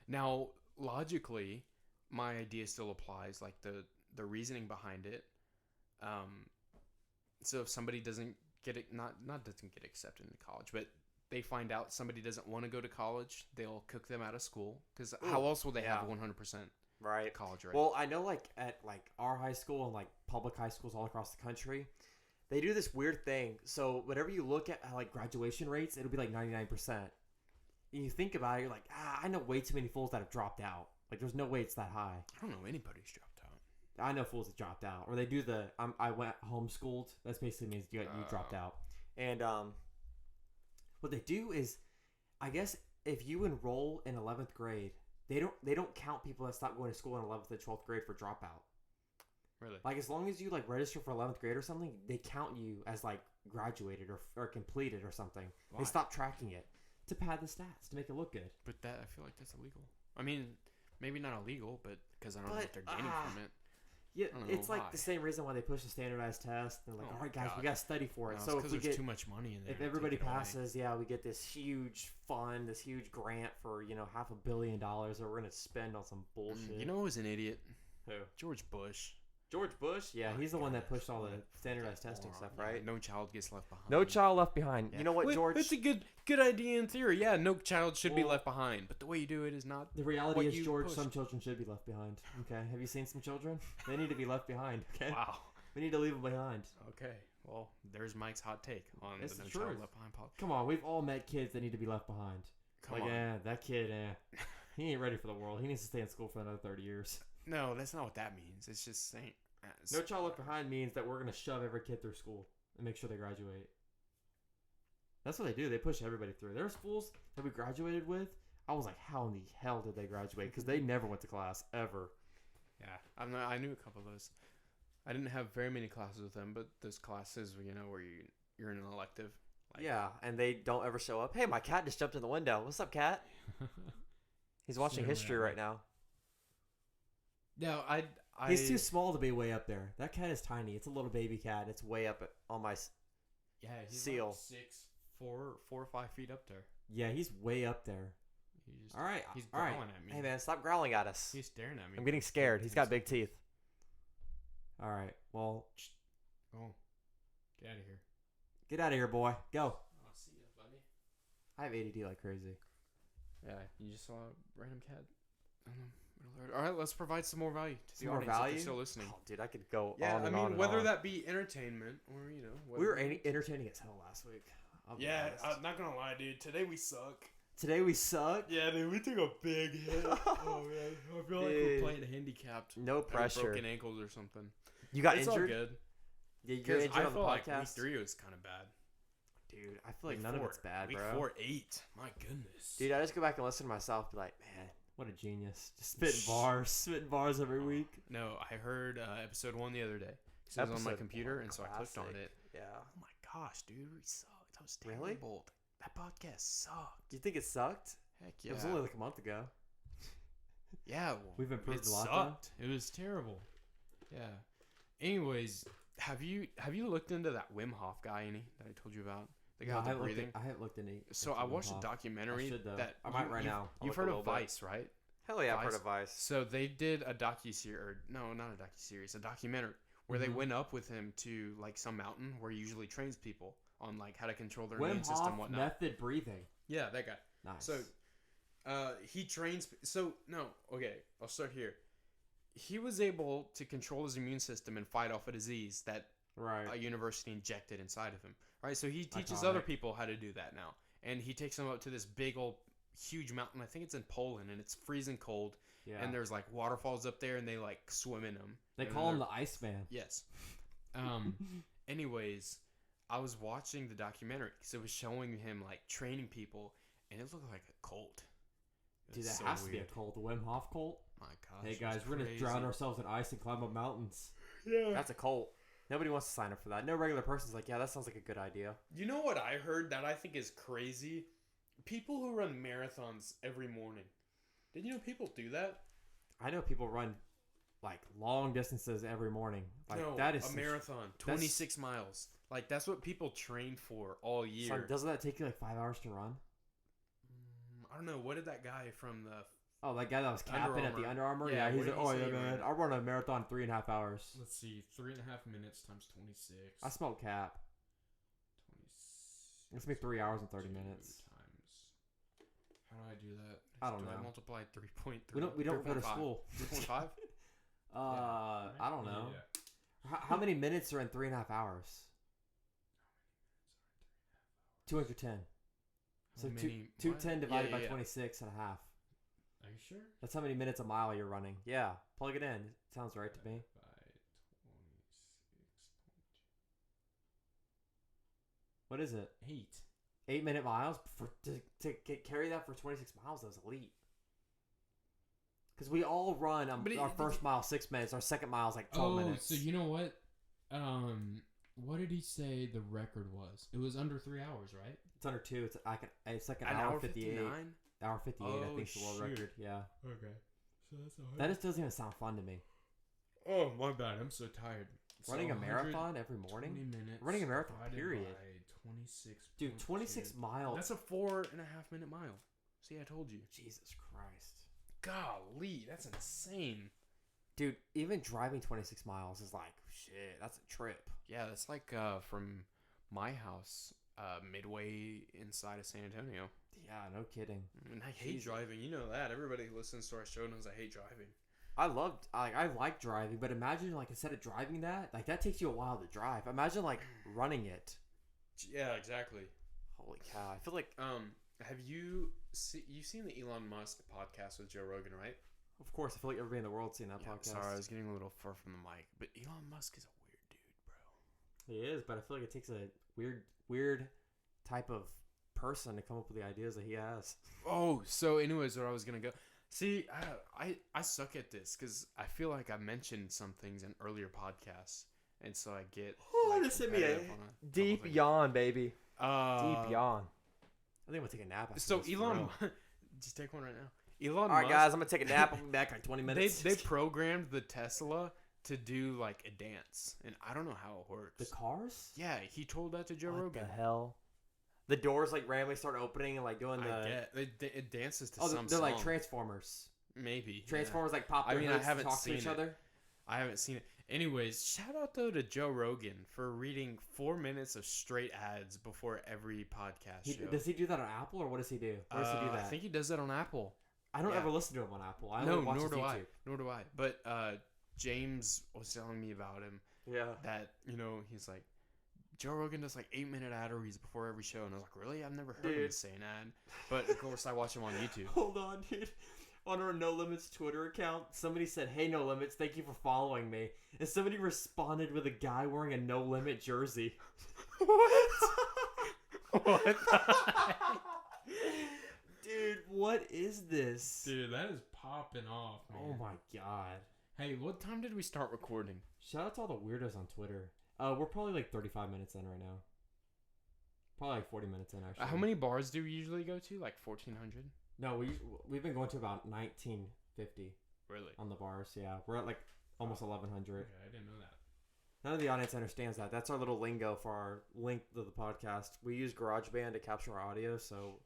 now logically my idea still applies, like the reasoning behind it. So if somebody doesn't get it, not doesn't get accepted into college, but they find out somebody doesn't want to go to college, they'll cook them out of school because how else will they have 100% college rate? Well, I know like at like our high school and like public high schools all across the country, they do this weird thing. So whenever you look at like graduation rates, it'll be like 99%. And you think about it, you're like, I know way too many fools that have dropped out. Like there's no way it's that high. I don't know anybody who's dropped out. I know fools that dropped out, or they do the I went homeschooled. That basically means you dropped out. And what they do is, I guess if you enroll in 11th grade, they don't count people that stop going to school in 11th and 12th grade for dropout. Really? Like as long as you like register for 11th grade or something, they count you as like graduated or completed or something. Why? They stop tracking it to pad the stats to make it look good. But I feel like that's illegal. I mean, maybe not illegal, but because I don't know what they're gaining from it. Yeah, it's like the same reason why they push a standardized test. They're like, all right, guys, we got to study for it. No, so if we get too much money in there, if everybody passes, we get this huge fund, this huge grant for $500 million that we're gonna spend on some bullshit. You know who was an idiot? Who? George Bush. George Bush? Yeah, he's the one that pushed all the standardized testing stuff, right? No child gets left behind. No child left behind. Yeah. You know what, George? It's a good idea in theory. Yeah, no child should be left behind. But the way you do it is not. The reality is, George, some children should be left behind. Okay, have you seen some children? They need to be left behind. Okay. Wow. We need to leave them behind. Okay. Well, there's Mike's hot take on the no child left behind policy. Come on, we've all met kids that need to be left behind. Come on. That kid, he ain't ready for the world. He needs to stay in school for another 30 years. No, that's not what that means. It's just saying. No Child Left Behind means that we're gonna shove every kid through school and make sure they graduate. That's what they do. They push everybody through. There's schools that we graduated with. I was like, how in the hell did they graduate? Because they never went to class ever. Yeah, I knew a couple of those. I didn't have very many classes with them, but those classes, where you're in an elective. Yeah, and they don't ever show up. Hey, my cat just jumped in the window. What's up, cat? He's watching history right now. No, He's too small to be way up there. That cat is tiny. It's a little baby cat. It's way up on my he's seal. Like 4 or 5 feet up there. Yeah, he's way up there. All right. He's growling at me. Hey, man, stop growling at us. He's staring at me. I'm getting scared. He's got big teeth. All right. Well. Oh. Get out of here. Get out of here, boy. Go. I'll see you, buddy. I have ADD like crazy. Yeah, you just saw a random cat. All right, let's provide some more value to the audience if they're still listening. Oh, dude, I could go on and on and whether on. that be entertainment or, We were entertaining as hell last week. Yeah, I'm not going to lie, dude. Today we suck. Today we suck? Yeah, dude, we took a big hit. Oh, man. I feel like we're playing handicapped. No pressure. Broken ankles or something. You got it's injured? All good. Yeah, you're injured on the podcast? Like week 3 was kind of bad. Dude, I feel like none of it's bad, bro. Week 4, 8. My goodness. Dude, I just go back and listen to myself and be like, man, what a genius. Just spitting bars every week. No, I heard episode 1 the other day. So it was on my computer, and so I clicked on it. Yeah. Oh my gosh, dude, we sucked. That was terrible. Really? That podcast sucked. Do you think it sucked? Heck yeah. It was only like a month ago. Yeah, well, we've improved a lot. Sucked. It was terrible. Yeah. Anyways, have you looked into that Wim Hof guy that I told you about? The guy with the breathing. I haven't looked into. So I watched a documentary that I might right now. You've heard of Vice, right? Hell yeah, I've heard of Vice. So they did a docuseries, no, not a docuseries, a documentary where they went up with him to like some mountain where he usually trains people on like how to control their immune system and whatnot. Method breathing. Yeah, that guy. Nice. So he trains. So no, okay, I'll start here. He was able to control his immune system and fight off a disease that a university injected inside of him. Right, so he teaches other people how to do that now, and he takes them up to this big old huge mountain. I think it's in Poland, and it's freezing cold. Yeah. And there's like waterfalls up there, and they like swim in them. They call him the Iceman. Yes. Anyways, I was watching the documentary because it was showing him like training people, and it looked like a cult. Dude, that has to be a cult. The Wim Hof cult. My gosh. Hey guys, we're gonna drown ourselves in ice and climb up mountains. Yeah. That's a cult. Nobody wants to sign up for that. No regular person's like, yeah, that sounds like a good idea. You know what I heard that I think is crazy? People who run marathons every morning. Did you know people do that? I know people run like long distances every morning. Like no, that is a marathon, 26 miles. Like that's what people train for all year. Son, doesn't that take you like 5 hours to run? I don't know. What did that guy from the? Oh, that guy that was capping at the Under Armour? Yeah, he's like, oh yeah, man, I run a marathon 3.5 hours. Let's see, 3.5 minutes times 26. I smelled cap. 26. It's gonna be 3 hours and 30 minutes. How do I do that? I don't know. I multiply 3.3. We don't go to school. 3.5. I don't know. Yeah. How many minutes are in 3.5 hours? 210. So 210 divided by 26 and a half. Are you sure? That's how many minutes a mile you're running. Yeah, plug it in. It sounds right to me. What is it? 8 minute miles to carry that for 26 miles. That was elite. Because we all run our first mile 6 minutes. Our second mile is like 12 minutes. So you know what? What did he say the record was? It was under 3 hours, right? It's under 2. It's like an hour 58. 59? Hour 58, I think, is the world record. Yeah. Okay. So that's that just doesn't even sound fun to me. Oh, my bad. I'm so tired. Running a marathon every morning? 20 minutes. Running a marathon, period. 26. Dude, 26 miles. That's a 4.5 minute mile. See, I told you. Jesus Christ. Golly, that's insane. Dude, even driving 26 miles is like, shit, that's a trip. Yeah, that's like from my house, midway inside of San Antonio. Yeah, no kidding. And I hate driving. You know that. Everybody who listens to our show knows I hate driving. I like driving, but imagine like instead of driving that takes you a while to drive. Imagine like running it. Yeah, exactly. Holy cow. I feel like have you've seen the Elon Musk podcast with Joe Rogan, right? Of course, I feel like everybody in the world's seen that podcast. Sorry, I was getting a little far from the mic, but Elon Musk is a weird dude, bro. He is, but I feel like it takes a weird type of person to come up with the ideas that he has. Oh, so anyways, where I was gonna go. See, I suck at this because I feel like I mentioned some things in earlier podcasts, and so I get. This hit me a deep yawn, baby. Deep yawn. I think I'm gonna take a nap. So Elon, just take one right now. Elon. All right, Musk, guys, I'm gonna take a nap. I'll be back in like 20 minutes. They programmed the Tesla to do like a dance, and I don't know how it works. The cars? Yeah, he told that to Joe Rogan. What the hell? The doors like randomly start opening and like doing it dances to some they're song. Like Transformers. Maybe Transformers like pop their hoods and talk to each other. I haven't seen it. Anyways, shout out though to Joe Rogan for reading 4 minutes of straight ads before every podcast show. Does he do that on Apple or what does he do? Where does he do that? I think he does that on Apple. I don't ever listen to him on Apple. Nor do I. But James was telling me about him. Yeah. That, he's like, Joe Rogan does like 8-minute ad reads before every show. And I was like, really? I've never heard him say an ad. But of course, I watch him on YouTube. Hold on, dude. On our No Limits Twitter account, somebody said, "Hey, No Limits, thank you for following me." And somebody responded with a guy wearing a No Limit jersey. What? What? Dude, what is this? Dude, that is popping off, man. Oh my god. Hey, what time did we start recording? Shout out to all the weirdos on Twitter. We're probably like 35 minutes in right now. Probably like 40 minutes in, actually. How many bars do we usually go to? Like 1,400? No, we've been going to about 1950. Really? On the bars, yeah. We're at like almost 1,100. Okay, I didn't know that. None of the audience understands that. That's our little lingo for our link to the podcast. We use GarageBand to capture our audio, so...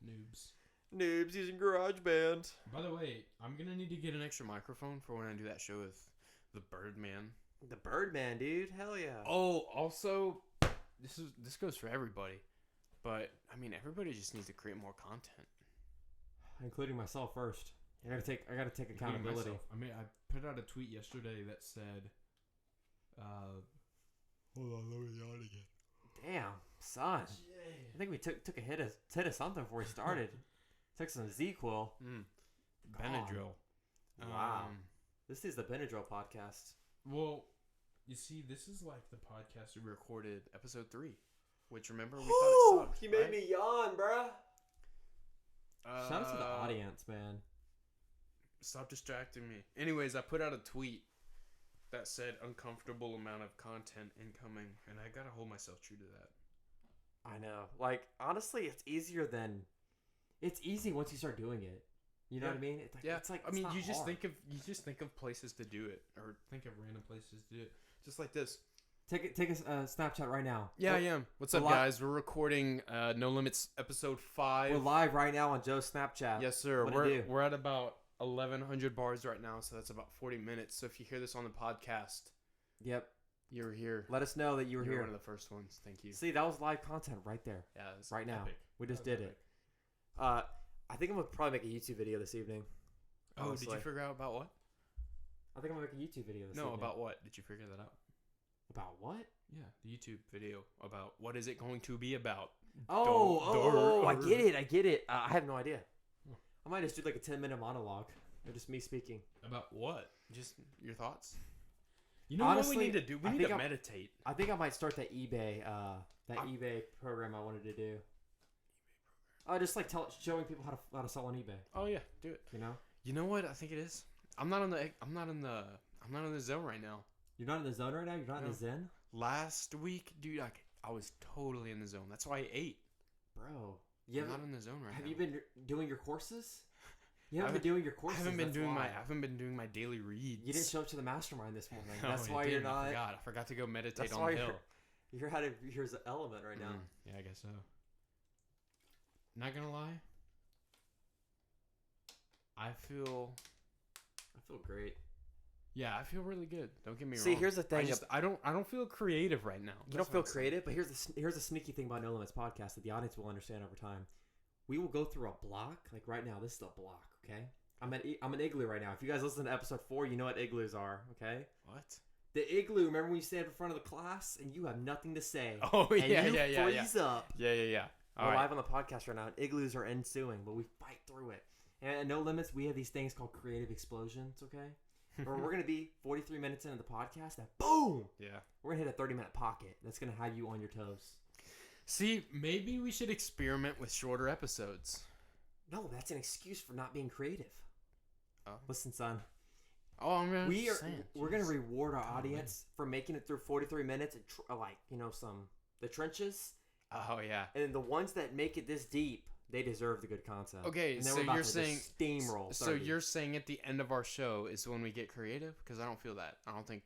Noobs using GarageBand. By the way, I'm going to need to get an extra microphone for when I do that show with the Birdman. The Birdman, dude. Hell yeah. Oh, also, this goes for everybody. But, I mean, everybody just needs to create more content. Including myself first. I gotta take accountability. I mean, I put out a tweet yesterday that said, hold on, let me yawn again. Damn, son. I think we took a hit of something before we started. Took some ZQL. Benadryl. Wow. This is the Benadryl podcast. Well, you see, this is like the podcast we recorded episode 3, which remember we thought it sucked. You made me yawn, bruh. Shout out to the audience, man. Stop distracting me. Anyways, I put out a tweet that said uncomfortable amount of content incoming, and I gotta hold myself true to that. I know. Like, honestly, it's easier than... It's easy once you start doing it. You know what I mean? It's like, I mean, you just think of places to do it, or think of random places to do it, just like this. Take a Snapchat right now. Yeah, I am. What's up, guys? We're recording No Limits episode 5. We're live right now on Joe's Snapchat. Yes, sir. We're at about 1,100 bars right now, so that's about 40 minutes. So if you hear this on the podcast, yep, you were here. Let us know that you were here. One of the first ones. Thank you. See, that was live content right there. Yeah, it was right now. Epic. We just did it. I think I'm gonna probably make a YouTube video this evening. Oh, did you figure out about what? I think I'm gonna make a YouTube video this evening. No, about what? Did you figure that out? About what? Yeah, the YouTube video about what is it going to be about. I get it. I have no idea. I might just do like a 10-minute monologue. Or just me speaking. About what? Just your thoughts? You know, honestly, what we need to do? We need to meditate. I think I might start that eBay eBay program I wanted to do. Just like showing people how to sell on eBay. Oh yeah, do it. You know what? I think it is. I'm not in the zone right now. You're not in the zone right now? You're not in the zen? Last week, dude, I was totally in the zone. That's why I ate. Bro. I'm not in the zone right now. Have you been doing your courses? You haven't been doing your courses. I haven't been doing my daily reads. You didn't show up to the mastermind this morning. That's why you're not. I forgot to go meditate on the hill. You're out of your element right now. Yeah, I guess so. Not gonna lie. I feel great. Yeah, I feel really good. Don't get me wrong. See, here's the thing. I don't feel creative right now. You don't feel creative, but here's the sneaky thing about No Limits podcast that the audience will understand over time. We will go through a block. Like right now, this is a block. Okay, I'm an igloo right now. If you guys listen to episode 4, you know what igloos are. Okay. What? The igloo. Remember when you stand in front of the class and you have nothing to say? Oh yeah, and you freeze up. Yeah. We're live on the podcast right now. And igloos are ensuing, but we fight through it. And at No Limits, we have these things called creative explosions, okay? Where we're going to be 43 minutes into the podcast, and boom! Yeah. We're going to hit a 30-minute pocket that's going to have you on your toes. See, maybe we should experiment with shorter episodes. No, that's an excuse for not being creative. Oh. Listen, son. Oh, I'm gonna we're going to reward our audience for making it through 43 minutes and the trenches. Oh, yeah. And the ones that make it this deep, they deserve the good content. Okay, and so you're saying steamroll. So you're saying at the end of our show is when we get creative? Because I don't feel that. I don't think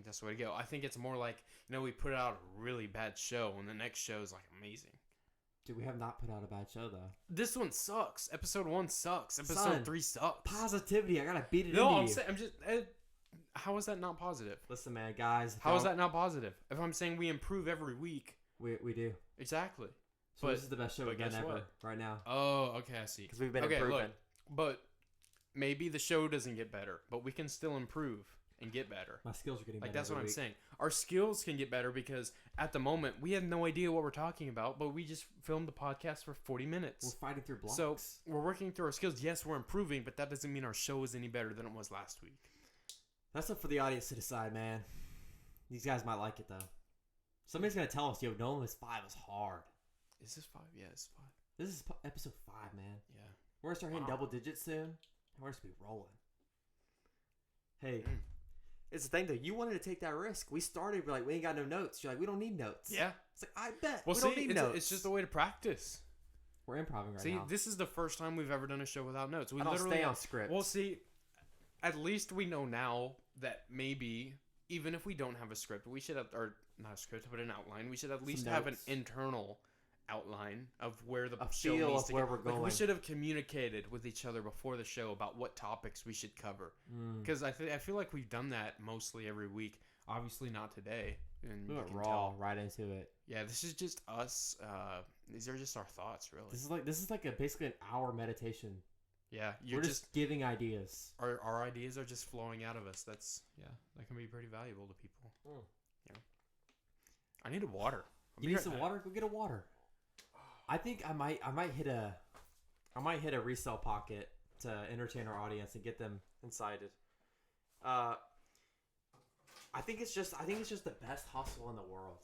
that's the way to go. I think it's more like, we put out a really bad show and the next show is like amazing. Dude, we have not put out a bad show though. This one sucks. Episode 1 sucks. Episode 3 sucks. Positivity. I gotta beat it into you. No, I'm just. How is that not positive? Listen, man, guys. How is that not positive? If I'm saying we improve every week, we do exactly. So this is the best show we've done ever right now. Oh, okay, I see. Because we've been improving. Look, but maybe the show doesn't get better, but we can still improve and get better. My skills are getting better. That's what I'm saying. Our skills can get better because at the moment we have no idea what we're talking about, but we just filmed the podcast for 40 minutes. We're fighting through blocks. So we're working through our skills. Yes, we're improving, but that doesn't mean our show is any better than it was last week. That's up for the audience to decide, man. These guys might like it though. Somebody's gonna tell us, No Limits 5 is hard. Is this 5? Yeah, it's 5. This is episode 5, man. Yeah. We're going to start hitting double digits soon. We're just going to be rolling. Hey, it's the thing, though. You wanted to take that risk. We started, we're like, we ain't got no notes. You're like, we don't need notes. Yeah. It's like, I bet. Well, we don't need notes. It's just a way to practice. We're improvising right now. See, this is the first time we've ever done a show without notes. We don't stay on script. Well, see, at least we know now that maybe, even if we don't have a script, we should have, or not a script, but an outline, we should at least have an internal outline of where the show needs to where we're going. We should have communicated with each other before the show about what topics we should cover. Because I feel like we've done that mostly every week. Obviously not today. And we went raw right into it. Yeah, this is just us. These are just our thoughts, really. This is like basically an hour meditation. Yeah, we're just giving ideas. Our ideas are just flowing out of us. That can be pretty valuable to people. Yeah. I need a water. You need some water? Go get a water. I think I might hit a resale pocket to entertain our audience and get them incited. I think it's just the best hustle in the world.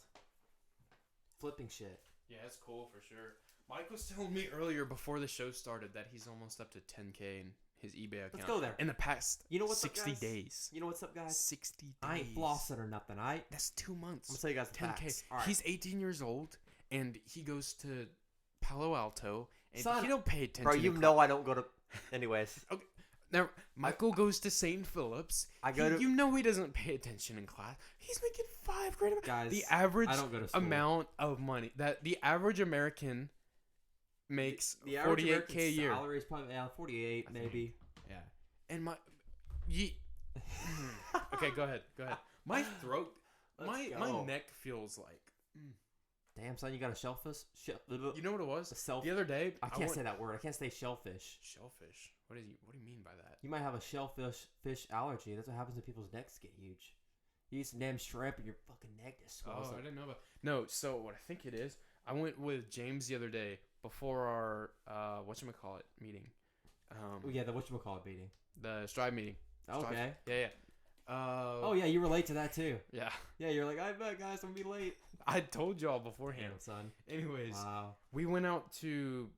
Flipping shit. Yeah, it's cool for sure. Mike was telling me earlier before the show started that he's almost up to 10K in his eBay account. Let's go there. In the past 60 days. You know what's up, guys? 60 days. I ain't flossing or nothing. That's 2 months. I'm gonna tell you guys 10K. Right. He's 18 years old and he goes to Palo Alto and Son, he don't pay attention. Bro, you know I don't go to. Anyways. Okay. Now, Michael goes to St. Philip's. You know he doesn't pay attention in class. He's making $5,000. Guys, the average I don't go to school. amount of money that the average American makes the $48K a year. Salary is probably 48, maybe. Yeah. And okay, go ahead. My throat, my neck feels like. Damn, son, you got a shellfish? You know what it was? The other day, I can't say that word. I can't say shellfish. Shellfish. What do you mean by that? You might have a fish allergy. That's what happens when people's necks get huge. You eat some damn shrimp and your fucking neck just swells up. I didn't know about. No, so what I think it is, I went with James the other day before our whatchamacallit meeting. The whatchamacallit meeting. The Strive meeting. Okay. Yeah. Yeah, you were late to that too. Yeah. Yeah, you're like, I bet, guys, I'm gonna be late. I told y'all beforehand. Damn, son. Anyways, wow. We went out to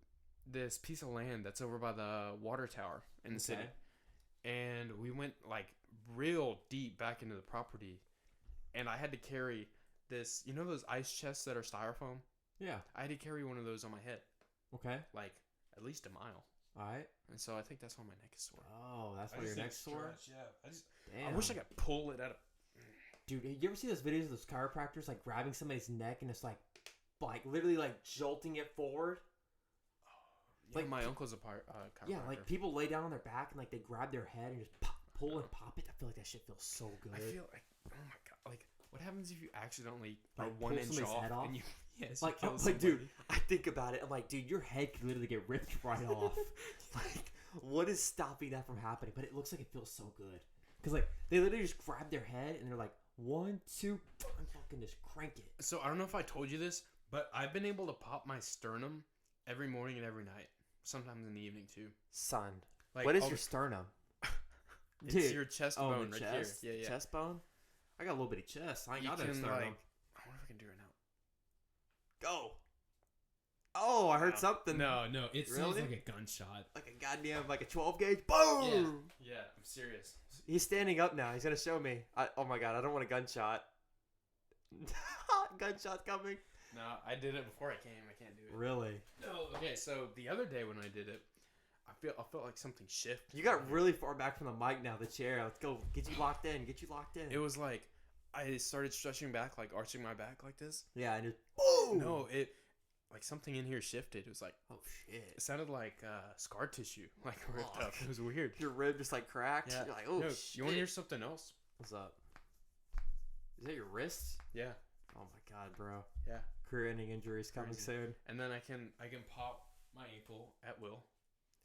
this piece of land that's over by the water tower in the city. And we went like real deep back into the property. And I had to carry this, you know those ice chests that are styrofoam? Yeah. I had to carry one of those on my head. Okay. Like at least a mile. All right. And so I think that's why my neck is sore. Oh, that's why your neck's sore? Yeah. Damn. I wish I could pull it out of... Dude, you ever see those videos of those chiropractors like grabbing somebody's neck and it's like literally like jolting it forward? Yeah, like my uncle's a chiropractor. Yeah, like people lay down on their back and like they grab their head and just pull and pop it. I feel like that shit feels so good. I feel like, oh my god, like what happens if you accidentally like, are 1 inch off, head off? And you like dude, I think about it. I'm like, dude, your head could literally get ripped right off. Like, what is stopping that from happening? But it looks like it feels so good because like they literally just grab their head and they're like 1, 2, and fucking just crank it. So I don't know if I told you this, but I've been able to pop my sternum every morning and every night. sometimes in the evening too. Son, Like, what is your sternum? It's your chest bone the right chest? here. Yeah. Chest bone? I got a little bitty chest. I ain't got no sternum. I wonder if I can do it now. Go. Oh, I heard something. No, it sounds Really? like a gunshot. Like a goddamn, like a 12 gauge. Boom! Yeah, I'm serious. He's standing up now. He's gonna show me. Oh my god, I don't want a gunshot. Gunshot coming. No, I did it before I came. I can't do it. Really? No. Okay, so the other day when I did it, I felt like something shifted. You got really far back from the mic now. The chair. Let's go. Get you locked in. It was like I started stretching back, like arching my back like this. Yeah, and just boom. No, it like something in here shifted. It was like, oh shit. It sounded like scar tissue, like ripped up. It was weird. Your rib just like cracked. Yeah. You're like, oh shit. You want to hear something else? What's up? Is that your wrist? Yeah. Oh my god, bro. Yeah. Career-ending injuries coming Crazy. soon. And then I can pop my ankle at will.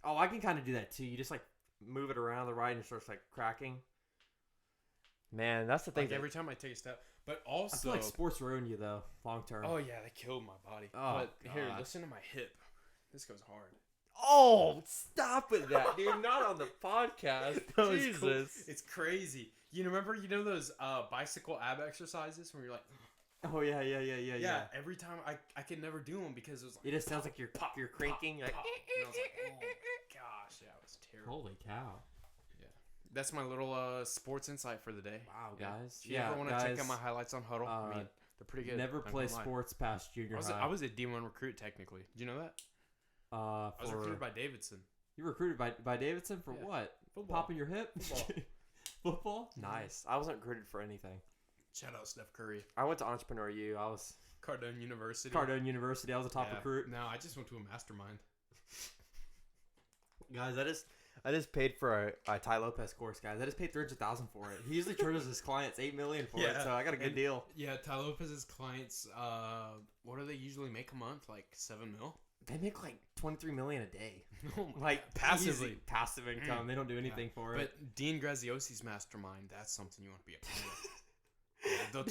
Oh, I can kind of do that too. You just like move it around the right and it starts like cracking. Man, that's the thing. Like every time I take a step. But also, I feel like sports ruin you though, long term. Oh yeah, they killed my body. Oh, but here, God. listen to my hip. This goes hard. Oh, stop with that, dude! Not on the podcast. No, it's Jesus, cool. It's crazy. You remember, those bicycle ab exercises where you're like, oh yeah. Every time I could never do them because it was like It just sounds like you're cranking. Like, pop. And I was like, oh my gosh, yeah, it was terrible. holy cow! That's my little sports insight for the day. Wow, Yeah. guys. If you ever want to check out my highlights on Huddle, I mean, they're pretty good. Never I'm play gonna lie. sports past junior high. I was a D1 recruit technically. Did you know that? I was recruited by Davidson. You were recruited by Davidson for Yeah. what? Football. Popping your hip? Football. Football? Nice. I wasn't recruited for anything. Shout out Steph Curry. I went to Entrepreneur U. I was Cardone University. Cardone University. I was a top recruit. No, I just went to a mastermind. Guys, I just paid for a Ty Lopez course, guys. I just paid $300,000 for it. He usually charges his clients $8 million for it, so I got a good deal. Yeah, Ty Lopez's clients, what do they usually make a month? Like $7 mil? They make like $23 million a day, Oh my like God. Passively. easy passive income. They don't do anything for it. But Dean Graziosi's mastermind, that's something you want to be a part of. Yeah,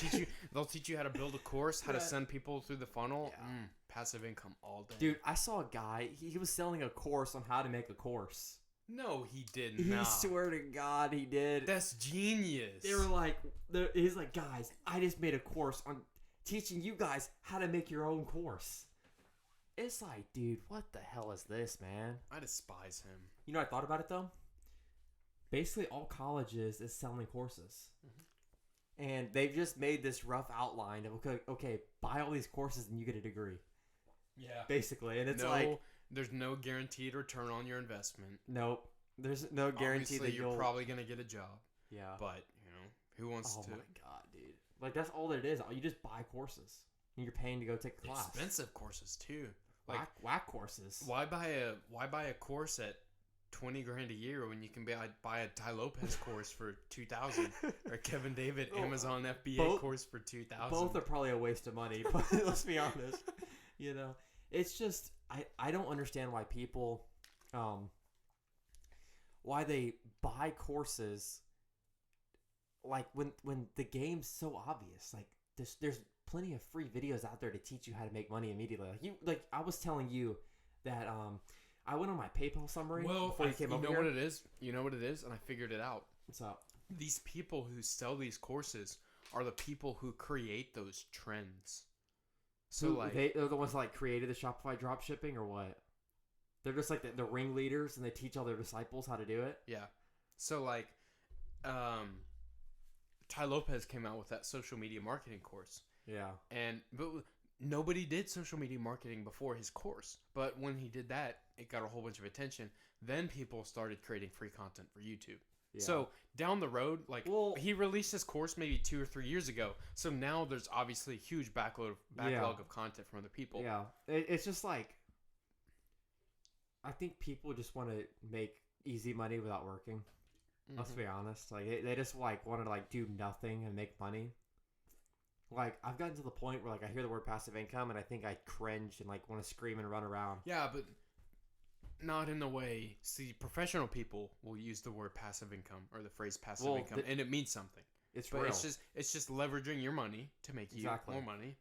they'll teach you how to build a course, how to send people through the funnel. Yeah. Passive income all day. Dude, I saw a guy. He was selling a course on how to make a course. No, he did He not. swear to God, he did. That's genius. They were like, he's like, guys, I just made a course on teaching you guys how to make your own course. It's like, dude, what the hell is this, man? I despise him. You know what I thought about it, though? Basically, all colleges is selling courses. Mm-hmm. And they've just made this rough outline of, okay, buy all these courses and you get a degree. Yeah. Basically. And it's there's no guaranteed return on your investment. Nope. There's no guarantee Obviously, that you're probably going to get a job. Yeah. But, who wants to? Oh, my God, dude. Like, that's all it is. You just buy courses. And you're paying to go take a class. Expensive courses, too. Like, whack courses. Why buy a course at $20,000 a year when you can buy a Ty Lopez course for $2,000 or a Kevin David Amazon FBA course for $2,000? Both are probably a waste of money, but let's be honest. It's just I don't understand why people why they buy courses like when the game's so obvious. Like there's plenty of free videos out there to teach you how to make money immediately. Like I was telling you that I went on my PayPal summary before you came over here. You know what it is, and I figured it out. What's up? These people who sell these courses are the people who create those trends. So They're the ones that created the Shopify drop shipping or what? They're just like the ringleaders and they teach all their disciples how to do it. Yeah. So Ty Lopez came out with that social media marketing course. Yeah. But nobody did social media marketing before his course. But when he did that, it got a whole bunch of attention. Then people started creating free content for YouTube. Yeah. So down the road, he released his course maybe 2 or 3 years ago. So now there's obviously a huge backlog of content from other people. Yeah. It's just like, I think people just want to make easy money without working. Mm-hmm. Let's be honest. They just want to do nothing and make money. I've gotten to the point where I hear the word passive income and I think I cringe and want to scream and run around. Yeah, but not in the way. See, professional people will use the word passive income or the phrase passive income, and it means something. It's but real. It's just leveraging your money to make you more money.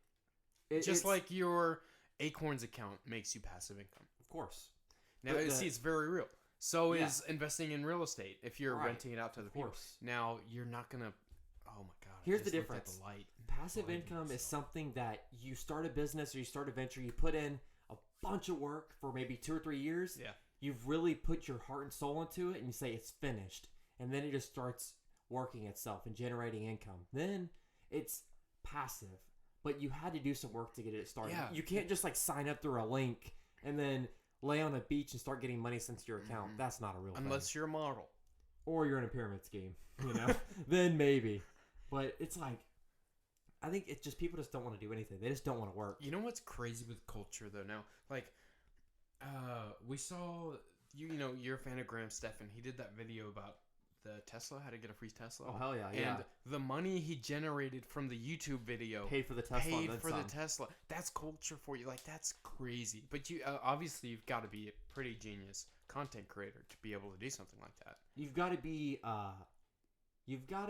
Just it's like your Acorns account makes you passive income. Of course. Now, see, it's very real. So is investing in real estate if you're renting it out to the people. Now, you're not going to... Oh, my God. Here's the difference. Passive income is something that you start a business or you start a venture, you put in a bunch of work for maybe 2 or 3 years. Yeah. You've really put your heart and soul into it, and you say it's finished. And then it just starts working itself and generating income. Then it's passive. But you had to do some work to get it started. Yeah. You can't just like sign up through a link and then lay on a beach and start getting money sent to your account. That's not a real thing. Unless you're a model. Or you're in a pyramid scheme, you know? Then maybe. But it's like, I think it's just people just don't want to do anything. They just don't want to work. You know what's crazy with culture though now? Like, we saw, you know, you're a fan of Graham Stephan. He did that video about the Tesla, how to get a free Tesla. Oh, hell yeah, yeah. And the money he generated from the YouTube video. Paid for the Tesla. That's culture for you. Like, that's crazy. But you obviously, you've got to be a pretty genius content creator to be able to do something like that. You've got to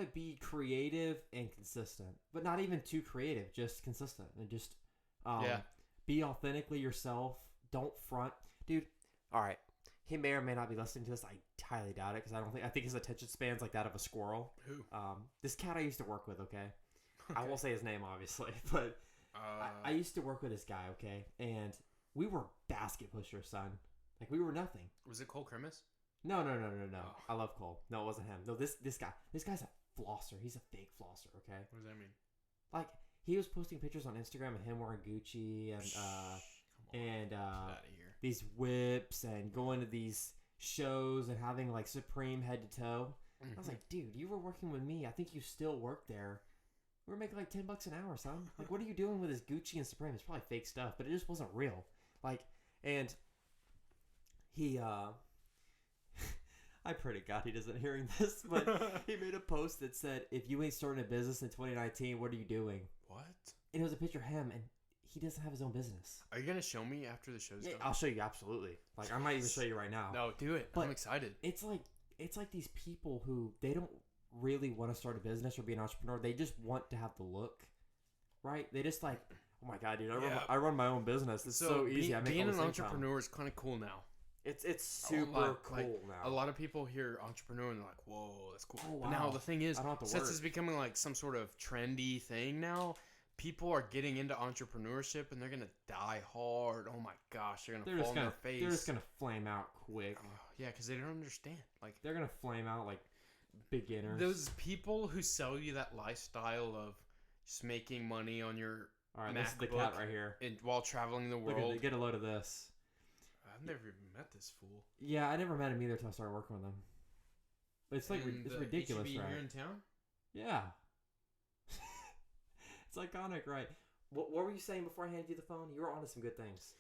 be creative and consistent. But not even too creative, just consistent. And just be authentically yourself. Don't front. Dude, all right. He may or may not be listening to this. I highly doubt it because I think his attention span's like that of a squirrel. Who? This cat I used to work with. Okay, I won't say his name obviously, but I used to work with this guy. Okay, and we were basket pushers, son. Like we were nothing. Was it Cole Cremis? No. Oh. I love Cole. No, it wasn't him. No, this guy. This guy's a flosser. He's a fake flosser. Okay. What does that mean? Like he was posting pictures on Instagram of him wearing Gucci and Get out of here. These whips and going to these shows and having like Supreme head to toe. Mm-hmm. I was like, dude, you were working with me. I think you still work there. We were making like $10 an hour, son. Like, what are you doing with this Gucci and Supreme? It's probably fake stuff, but it just wasn't real. Like, and he, I pray to God he doesn't hearing this, but he made a post that said, if you ain't starting a business in 2019, what are you doing? What? And it was a picture of him, and he doesn't have his own business. Are you going to show me after the show's done? I'll show you, absolutely. Like, I might even show you right now. No, do it. But I'm excited. It's like these people who, they don't really want to start a business or be an entrepreneur. They just want to have the look, right? They just like, oh my God, dude, I run my own business. It's so easy. Being an entrepreneur is kind of cool now. It's super cool now. A lot of people hear entrepreneur and they're like, whoa, that's cool. Oh, wow. But now the thing is, since it's becoming like some sort of trendy thing now, people are getting into entrepreneurship and they're going to die hard. Oh my gosh, they're going to fall on their face. They're just going to flame out quick. Yeah, because they don't understand. Like they're going to flame out like beginners. Those people who sell you that lifestyle of just making money on your MacBook. This is the cat right here. While traveling the world. Look, get a load of this. I've never even met this fool. Yeah, I never met him either until I started working with him. But it's like it's ridiculous, HB right? Here in town? Yeah. It's iconic, right? What were you saying before I handed you the phone? You were onto some good things.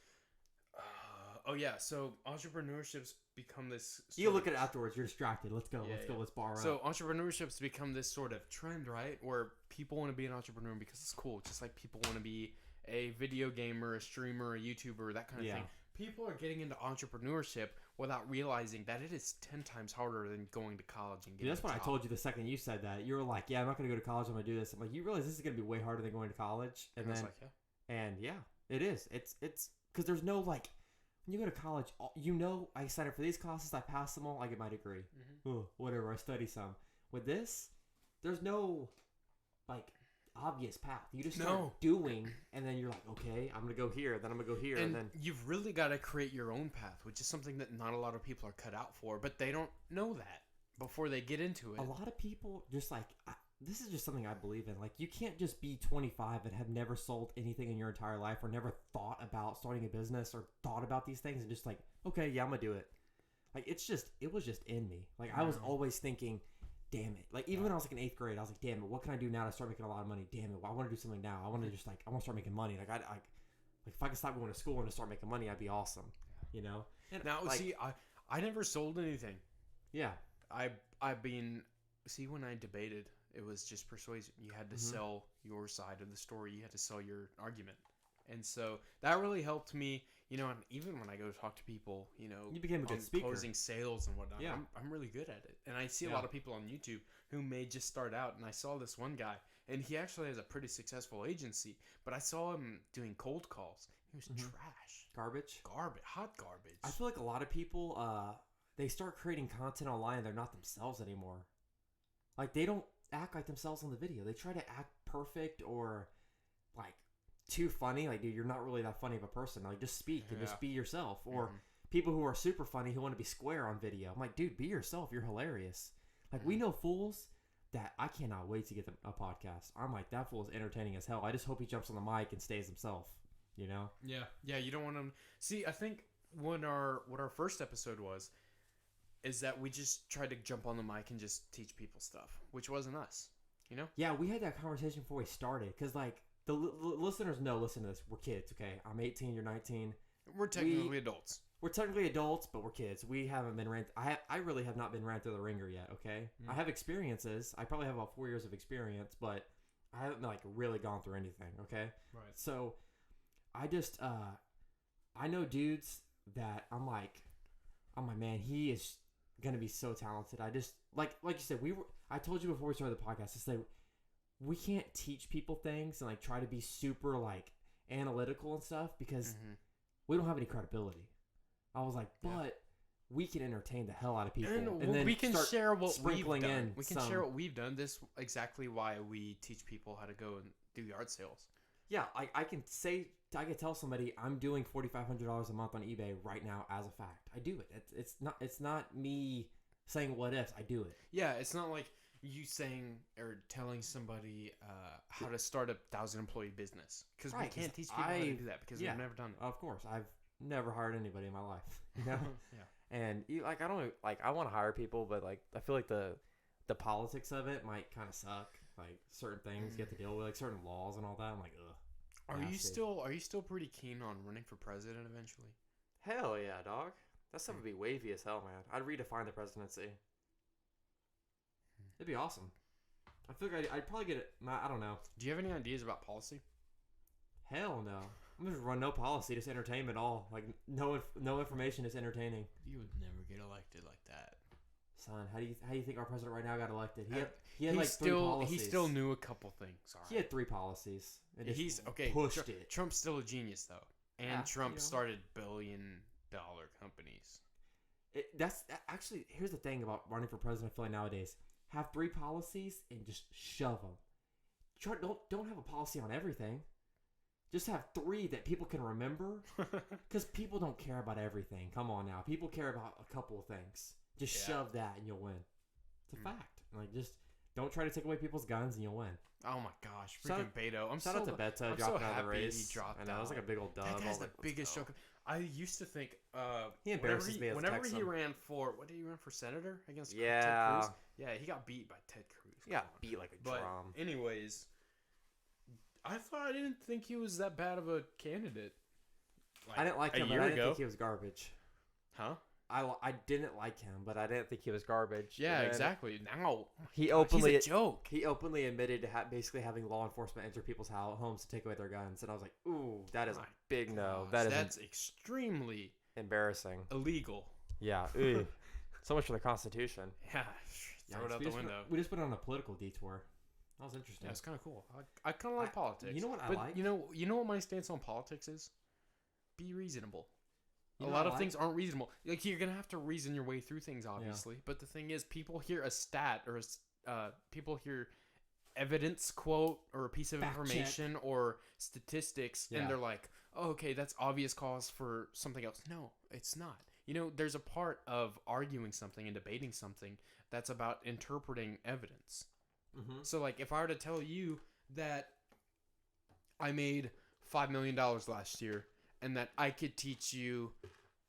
So entrepreneurship's become this... You look at it afterwards. You're distracted. Let's go. Let's bar up. So entrepreneurship's become this sort of trend, right? Where people want to be an entrepreneur because it's cool. Just like people want to be a video gamer, a streamer, a YouTuber, that kind of thing. People are getting into entrepreneurship without realizing that it is 10 times harder than going to college and getting that's what I told you the second you said that. You were like, yeah, I'm not going to go to college. I'm going to do this. I'm like, you realize this is going to be way harder than going to college? And then, it is. It's because there's no like, when you go to college, I sign up for these classes, I pass them all, I get my degree. Mm-hmm. Whatever, I study some. With this, there's no like obvious path. You just start doing, and then you're like, okay, I'm gonna go here, then I'm gonna go here, and then you've really got to create your own path, which is something that not a lot of people are cut out for, but they don't know that before they get into it. A lot of people just like this is just something I believe in. Like, you can't just be 25 and have never sold anything in your entire life or never thought about starting a business or thought about these things and just like, okay, yeah, I'm gonna do it. Like, it was just in me. Like, I was always thinking, damn it. Like, even when I was like in 8th grade, I was like, damn it, what can I do now to start making a lot of money? Damn it, I want to do something now. I want to start making money. Like, if I could stop going to school and just start making money, I'd be awesome. You know? And now, like, see, I never sold anything. Yeah. When I debated, it was just persuasion. You had to sell your side of the story. You had to sell your argument. And so that really helped me, and even when I go to talk to people, you became a good speaker. Closing sales and whatnot, I'm really good at it. And I see a lot of people on YouTube who may just start out, and I saw this one guy, and he actually has a pretty successful agency, but I saw him doing cold calls. He was trash. Garbage. Hot garbage. I feel like a lot of people, they start creating content online and they're not themselves anymore. Like, they don't act like themselves on the video. They try to act perfect or, like, too funny. Like, dude, you're not really that funny of a person. Like, just speak and just be yourself. Or people who are super funny who want to be square on video. I'm like, dude, be yourself. You're hilarious. Like, we know fools that I cannot wait to get them a podcast. I'm like, that fool is entertaining as hell. I just hope he jumps on the mic and stays himself, you know? Yeah, you don't want him. See, I think what our first episode was is that we just tried to jump on the mic and just teach people stuff, which wasn't us, you know? Yeah, we had that conversation before we started because, like, the listeners know, listen to this. We're kids, okay? I'm 18, you're 19. We're technically adults. We're technically adults, but we're kids. We haven't been ran. I really have not been ran through the ringer yet. Okay, I have experiences. I probably have about 4 years of experience, but I haven't like really gone through anything. Okay, right. So I just I know dudes that I'm like, man, he is gonna be so talented. I just like you said, I told you before we started the podcast. I said we can't teach people things and like try to be super like analytical and stuff because we don't have any credibility. I was like, but we can entertain the hell out of people, and then we can share what we've done. Share what we've done. This exactly why we teach people how to go and do yard sales. Yeah, I can tell somebody I'm doing $4,500 a month on eBay right now as a fact. I do it. It's not me saying what ifs. I do it. Yeah, it's not like you saying or telling somebody how to start a 1,000-employee business because we can't teach people how to do that because we've never done it. Of course, I've never hired anybody in my life, you know. Yeah. And like I want to hire people, but like I feel like the politics of it might kind of suck. Like certain things you have to deal with, like certain laws and all that. I'm like, ugh. Are you still pretty keen on running for president eventually? Hell yeah, dog. That stuff would be wavy as hell, man. I'd redefine the presidency. It'd be awesome. I feel like I'd probably get it. I don't know. Do you have any ideas about policy? Hell no. I'm just run no policy, just entertainment all. Like no information, just entertaining. You would never get elected like that. Son, how do you think our president right now got elected? He had like 3 policies. He still knew a couple things. Right. He had 3 policies. And he's okay. Pushed it. Trump's still a genius though, and Trump started billion-dollar companies. That's actually, here's the thing about running for president. I feel like nowadays, have 3 policies and just shove them. Don't have a policy on everything. Just have 3 that people can remember, because people don't care about everything. Come on now, people care about a couple of things. Just shove that and you'll win. It's a fact. Like, just don't try to take away people's guns and you'll win. Oh my gosh, freaking Beto! Shout out to Beto dropping out of the race. He dropped out. I know, it was like a big old dub. That guy's the biggest joke. I used to think he embarrasses me as whenever he ran for senator against Ted Cruz? Yeah, he got beat by Ted Cruz. He got beat like a drum. Anyways, I didn't think he was that bad of a candidate. I didn't like him, but I didn't think he was garbage. Huh? I didn't like him, but I didn't think he was garbage. Yeah, exactly. Now he's a joke. He openly admitted to basically having law enforcement enter people's homes to take away their guns, and I was like, "Ooh, that is a big no. That's extremely embarrassing, illegal." Yeah. So much for the Constitution. Yeah, throw it out the window. We just went on a political detour. That was interesting. Yeah, it's kind of cool. I kind of like politics. You know what I like? You know what my stance on politics is? Be reasonable. A lot of things aren't reasonable. Like, you're gonna have to reason your way through things, obviously. Yeah. But the thing is, people hear a stat or people hear evidence quote or a piece of information or statistics, and they're like, "Oh, okay, that's obvious cause for something else." No, it's not. You know, there's a part of arguing something and debating something that's about interpreting evidence. Mm-hmm. So, like, if I were to tell you that I made $5 million last year, and that I could teach you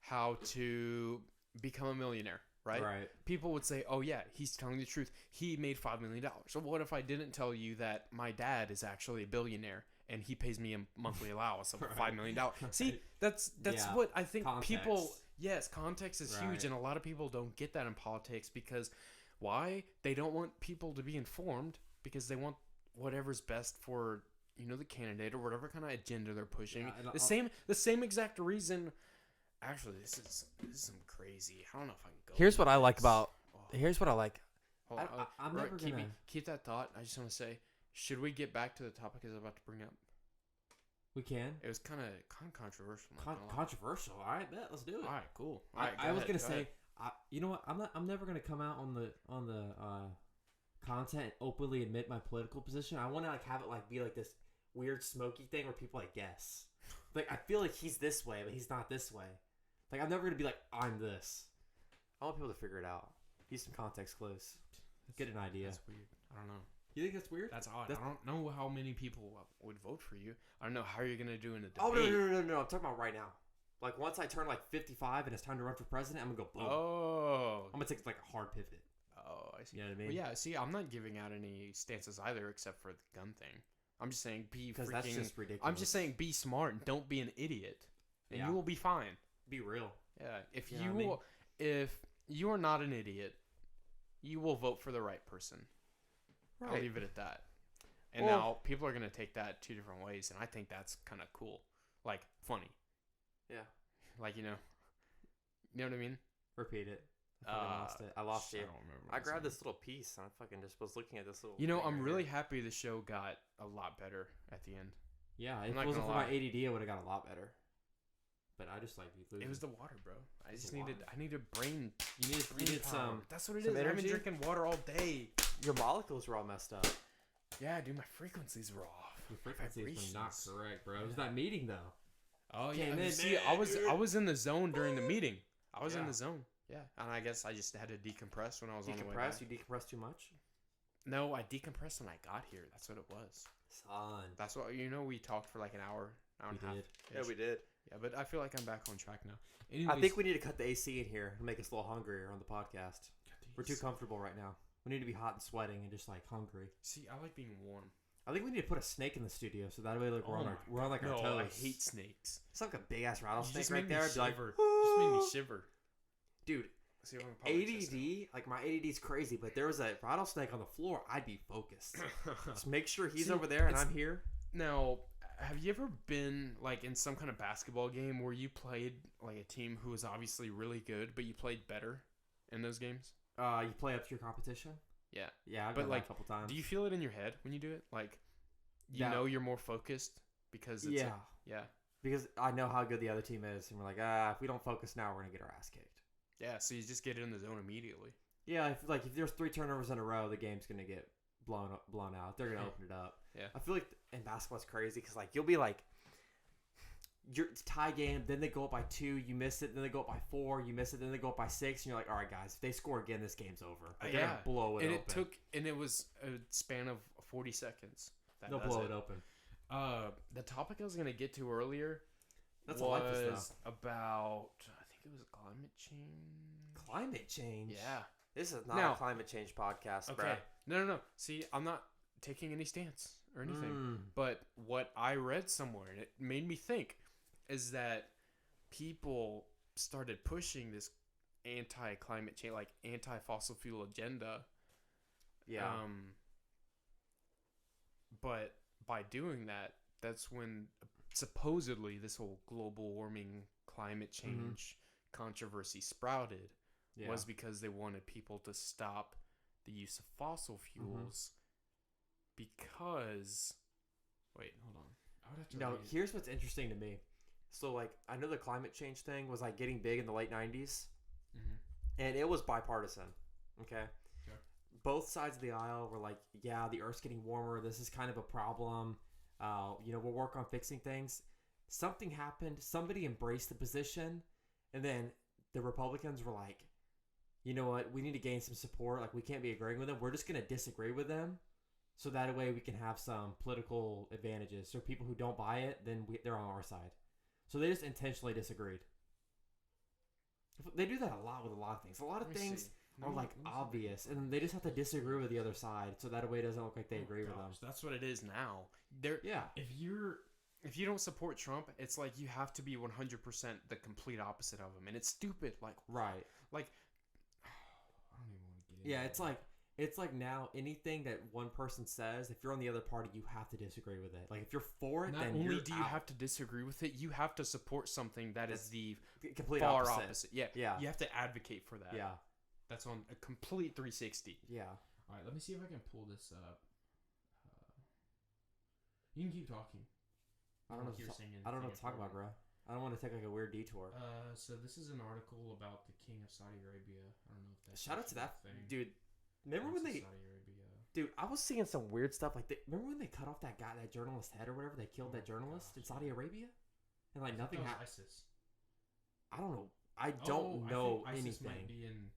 how to become a millionaire, right? Right. People would say, "Oh yeah, he's telling the truth. He made $5 million." So what if I didn't tell you that my dad is actually a billionaire and he pays me a monthly allowance of $5 million? See, that's what I think. Context. People. Yes, context is huge, and a lot of people don't get that in politics because why? They don't want people to be informed because they want whatever's best for, you know, the candidate or whatever kind of agenda they're pushing. Yeah, the same exact reason. Actually, this is some crazy. I don't know if I can go. Here's what I like about. Here's what I like. I'm never gonna keep that thought. I just want to say, should we get back to the topic I was about to bring up? We can. It was kind of controversial. Controversial. All right, bet. Let's do it. All right, cool. All right, I was gonna say, you know what? I'm never gonna come out on the content and openly admit my political position. I want to like have it like be like this weird smoky thing where people like guess. Like I feel like he's this way, but he's not this way. Like I'm never gonna be like I'm this. I want people to figure it out. Use some context clues. Get an idea. That's weird. I don't know. You think that's weird? That's odd. I don't know how many people would vote for you. I don't know how you're gonna do in a debate. Oh no! I'm talking about right now. Like once I turn like 55 and it's time to run for president, I'm gonna go boom. Oh. I'm gonna take like a hard pivot. Oh, I see. You know what I mean? Well, yeah. See, I'm not giving out any stances either, except for the gun thing. I'm just saying because that's just ridiculous. I'm just saying be smart and don't be an idiot, and you will be fine. Be real. Yeah. If you are not an idiot, you will vote for the right person. Right. I'll leave it at that. And now people are going to take that two different ways, and I think that's kind of cool. Like, funny. Yeah. Like, you know what I mean? Repeat it. I lost you. I don't remember. I grabbed this little piece, and I fucking just was looking at this little I'm really happy the show got a lot better at the end. Yeah, if it wasn't for my ADD, it would have got a lot better. But I just like losing. It was the water, bro. I needed brain. You needed some. That's what it is. I've been drinking water all day. Your molecules were all messed up. Yeah, dude, my frequencies were off. Your frequencies were not correct, bro. It was that meeting though. Oh yeah. See, I was in the zone during the meeting. I was in the zone. Yeah, and I guess I just had to decompress when I was on the way back. You decompressed too much? No, I decompressed when I got here. That's what it was. Son. That's what we talked for like an hour and a half. Yeah, we did. Yeah, but I feel like I'm back on track now. Anyways, I think we need to cut the AC in here and make us a little hungrier on the podcast. We're too comfortable right now. We need to be hot and sweating and just like hungry. See, I like being warm. I think we need to put a snake in the studio so that way like we're on our toes. I hate snakes. It's like a big ass rattlesnake right there. Just made me shiver, dude. ADD, like my ADD is crazy, but there was a rattlesnake on the floor, I'd be focused. Just make sure he's over there and I'm here. Now, have you ever been like in some kind of basketball game where you played like a team who was obviously really good, but you played better in those games? You play up to your competition? Yeah. Yeah, I've done that a couple times. Do you feel it in your head when you do it? Like, know you're more focused because it's yeah. Because I know how good the other team is, and we're like, if we don't focus now, we're gonna get our ass kicked. Yeah, so you just get in the zone immediately. Yeah, if there's 3 turnovers in a row, the game's gonna get blown out. They're gonna open it up. Yeah, I feel like in basketball it's crazy because like you'll be like, you're tie game, then they go up by 2, you miss it, then they go up by 4, you miss it, then they go up by 6, and you're like, all right guys, if they score again, this game's over. Like, they're gonna blow it open. It was a span of 40 seconds. They'll blow it open. The topic I was gonna get to earlier was about, I think it was climate change. Climate change? Yeah. This is not a climate change podcast, bro. Okay. No. See, I'm not taking any stance or anything. But what I read somewhere, and it made me think, is that people started pushing this anti-climate change, like anti-fossil fuel agenda. Yeah. But by doing that, that's when supposedly this whole global warming climate change controversy sprouted. Was because they wanted people to stop the use of fossil fuels because... Wait, hold on. I would have to read. Here's what's interesting to me. So, like, I know the climate change thing was, like, getting big in the late 90s. And it was bipartisan. Okay? Both sides of the aisle were like, yeah, the Earth's getting warmer. This is kind of a problem. We'll work on fixing things. Something happened. Somebody embraced the position. And then the Republicans were like, you know what? We need to gain some support. Like, we can't be agreeing with them. We're just going to disagree with them. So that way we can have some political advantages. So people who don't buy it, then they're on our side. So they just intentionally disagreed. They do that a lot with a lot of things. A lot of things are like obvious, and they just have to disagree with the other side. So that way it doesn't look like they agree with them. That's what it is now. If you don't support Trump, it's like you have to be 100% the complete opposite of him, and it's stupid. Like I don't even want to get into it. It's like now anything that one person says, if you're on the other party, you have to disagree with it. Like if you're for it, then only do you have to disagree with it, you have to support something that's the complete far opposite. Yeah. You have to advocate for that. Yeah. That's on a complete 360. Yeah. All right, let me see if I can pull this up. You can keep talking. I don't know. I don't know what to talk about, bro. I don't want to take like a weird detour. So this is an article about the King of Saudi Arabia. I don't know if that's shout out to that thing. dude. Remember when they? Saudi Arabia. Dude, I was seeing some weird stuff. Like, remember when they cut off that guy, that journalist's head or whatever? They killed that journalist in Saudi Arabia, and like nothing happened. ISIS. I don't know. I don't know anything. ISIS might be in,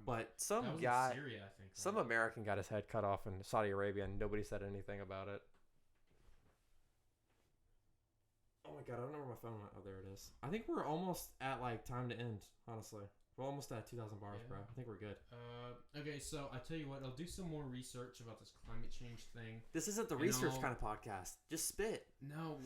but some guy, Syria, I think, some American got his head cut off in Saudi Arabia, and nobody said anything about it. Oh my god, I don't know where my phone went. Oh, there it is. I think we're almost at like time to end. Honestly, we're almost at 2,000 bars, bro. I think we're good. Okay, so I tell you what, I'll do some more research about this climate change thing. This isn't the research kind of podcast. Just spit. No,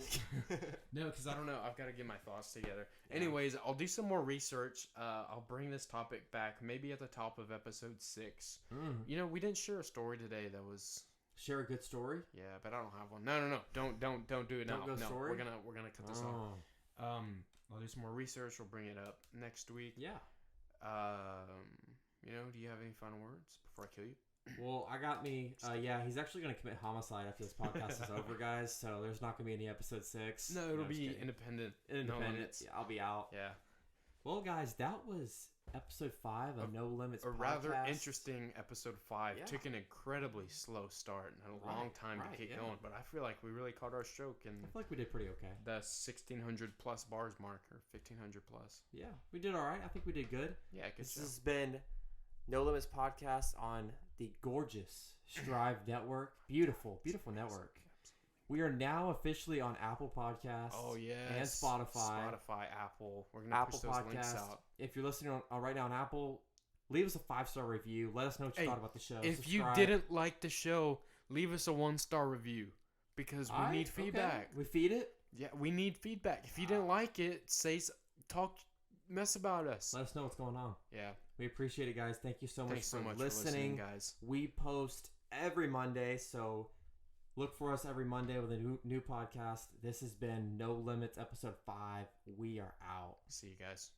no, because I don't know. I've got to get my thoughts together. Yeah. Anyways, I'll do some more research. I'll bring this topic back, maybe at the top of episode 6. You know, we didn't share a story today that was. Share a good story? Yeah, but I don't have one. No. Don't do it now. Don't go no, story? we're gonna cut this off. I'll do some more research. We'll bring it up next week. Yeah. You know, do you have any final words before I kill you? Well, I got me. Yeah, he's actually gonna commit homicide after this podcast is over, guys. So there's not gonna be any episode 6. No, it'll be independent. Independent. Yeah, I'll be out. Yeah. Well, guys, that was episode 5 of No Limits. A podcast. Rather interesting episode 5. Yeah. Took an incredibly slow start and a long time to get going, but I feel like we really caught our stroke. And I feel like we did pretty okay. The 1,600 plus bars mark, or 1,500 plus. Yeah, we did all right. I think we did good. Yeah, good. This has been No Limits podcast on the gorgeous Strive Network. Beautiful network. We are now officially on Apple Podcasts. Oh, yeah. And Spotify. Apple. We're going to push those links out. If you're listening right now on Apple, leave us a 5-star review. Let us know what you thought about the show. If you didn't like the show, leave us a 1-star review because we need feedback. Okay. We feed it? Yeah, we need feedback. If you didn't like it, mess about us. Let us know what's going on. Yeah. We appreciate it, guys. Thank you so much for listening, guys. We post every Monday, so look for us every Monday with a new podcast. This has been No Limits, episode 5. We are out. See you guys.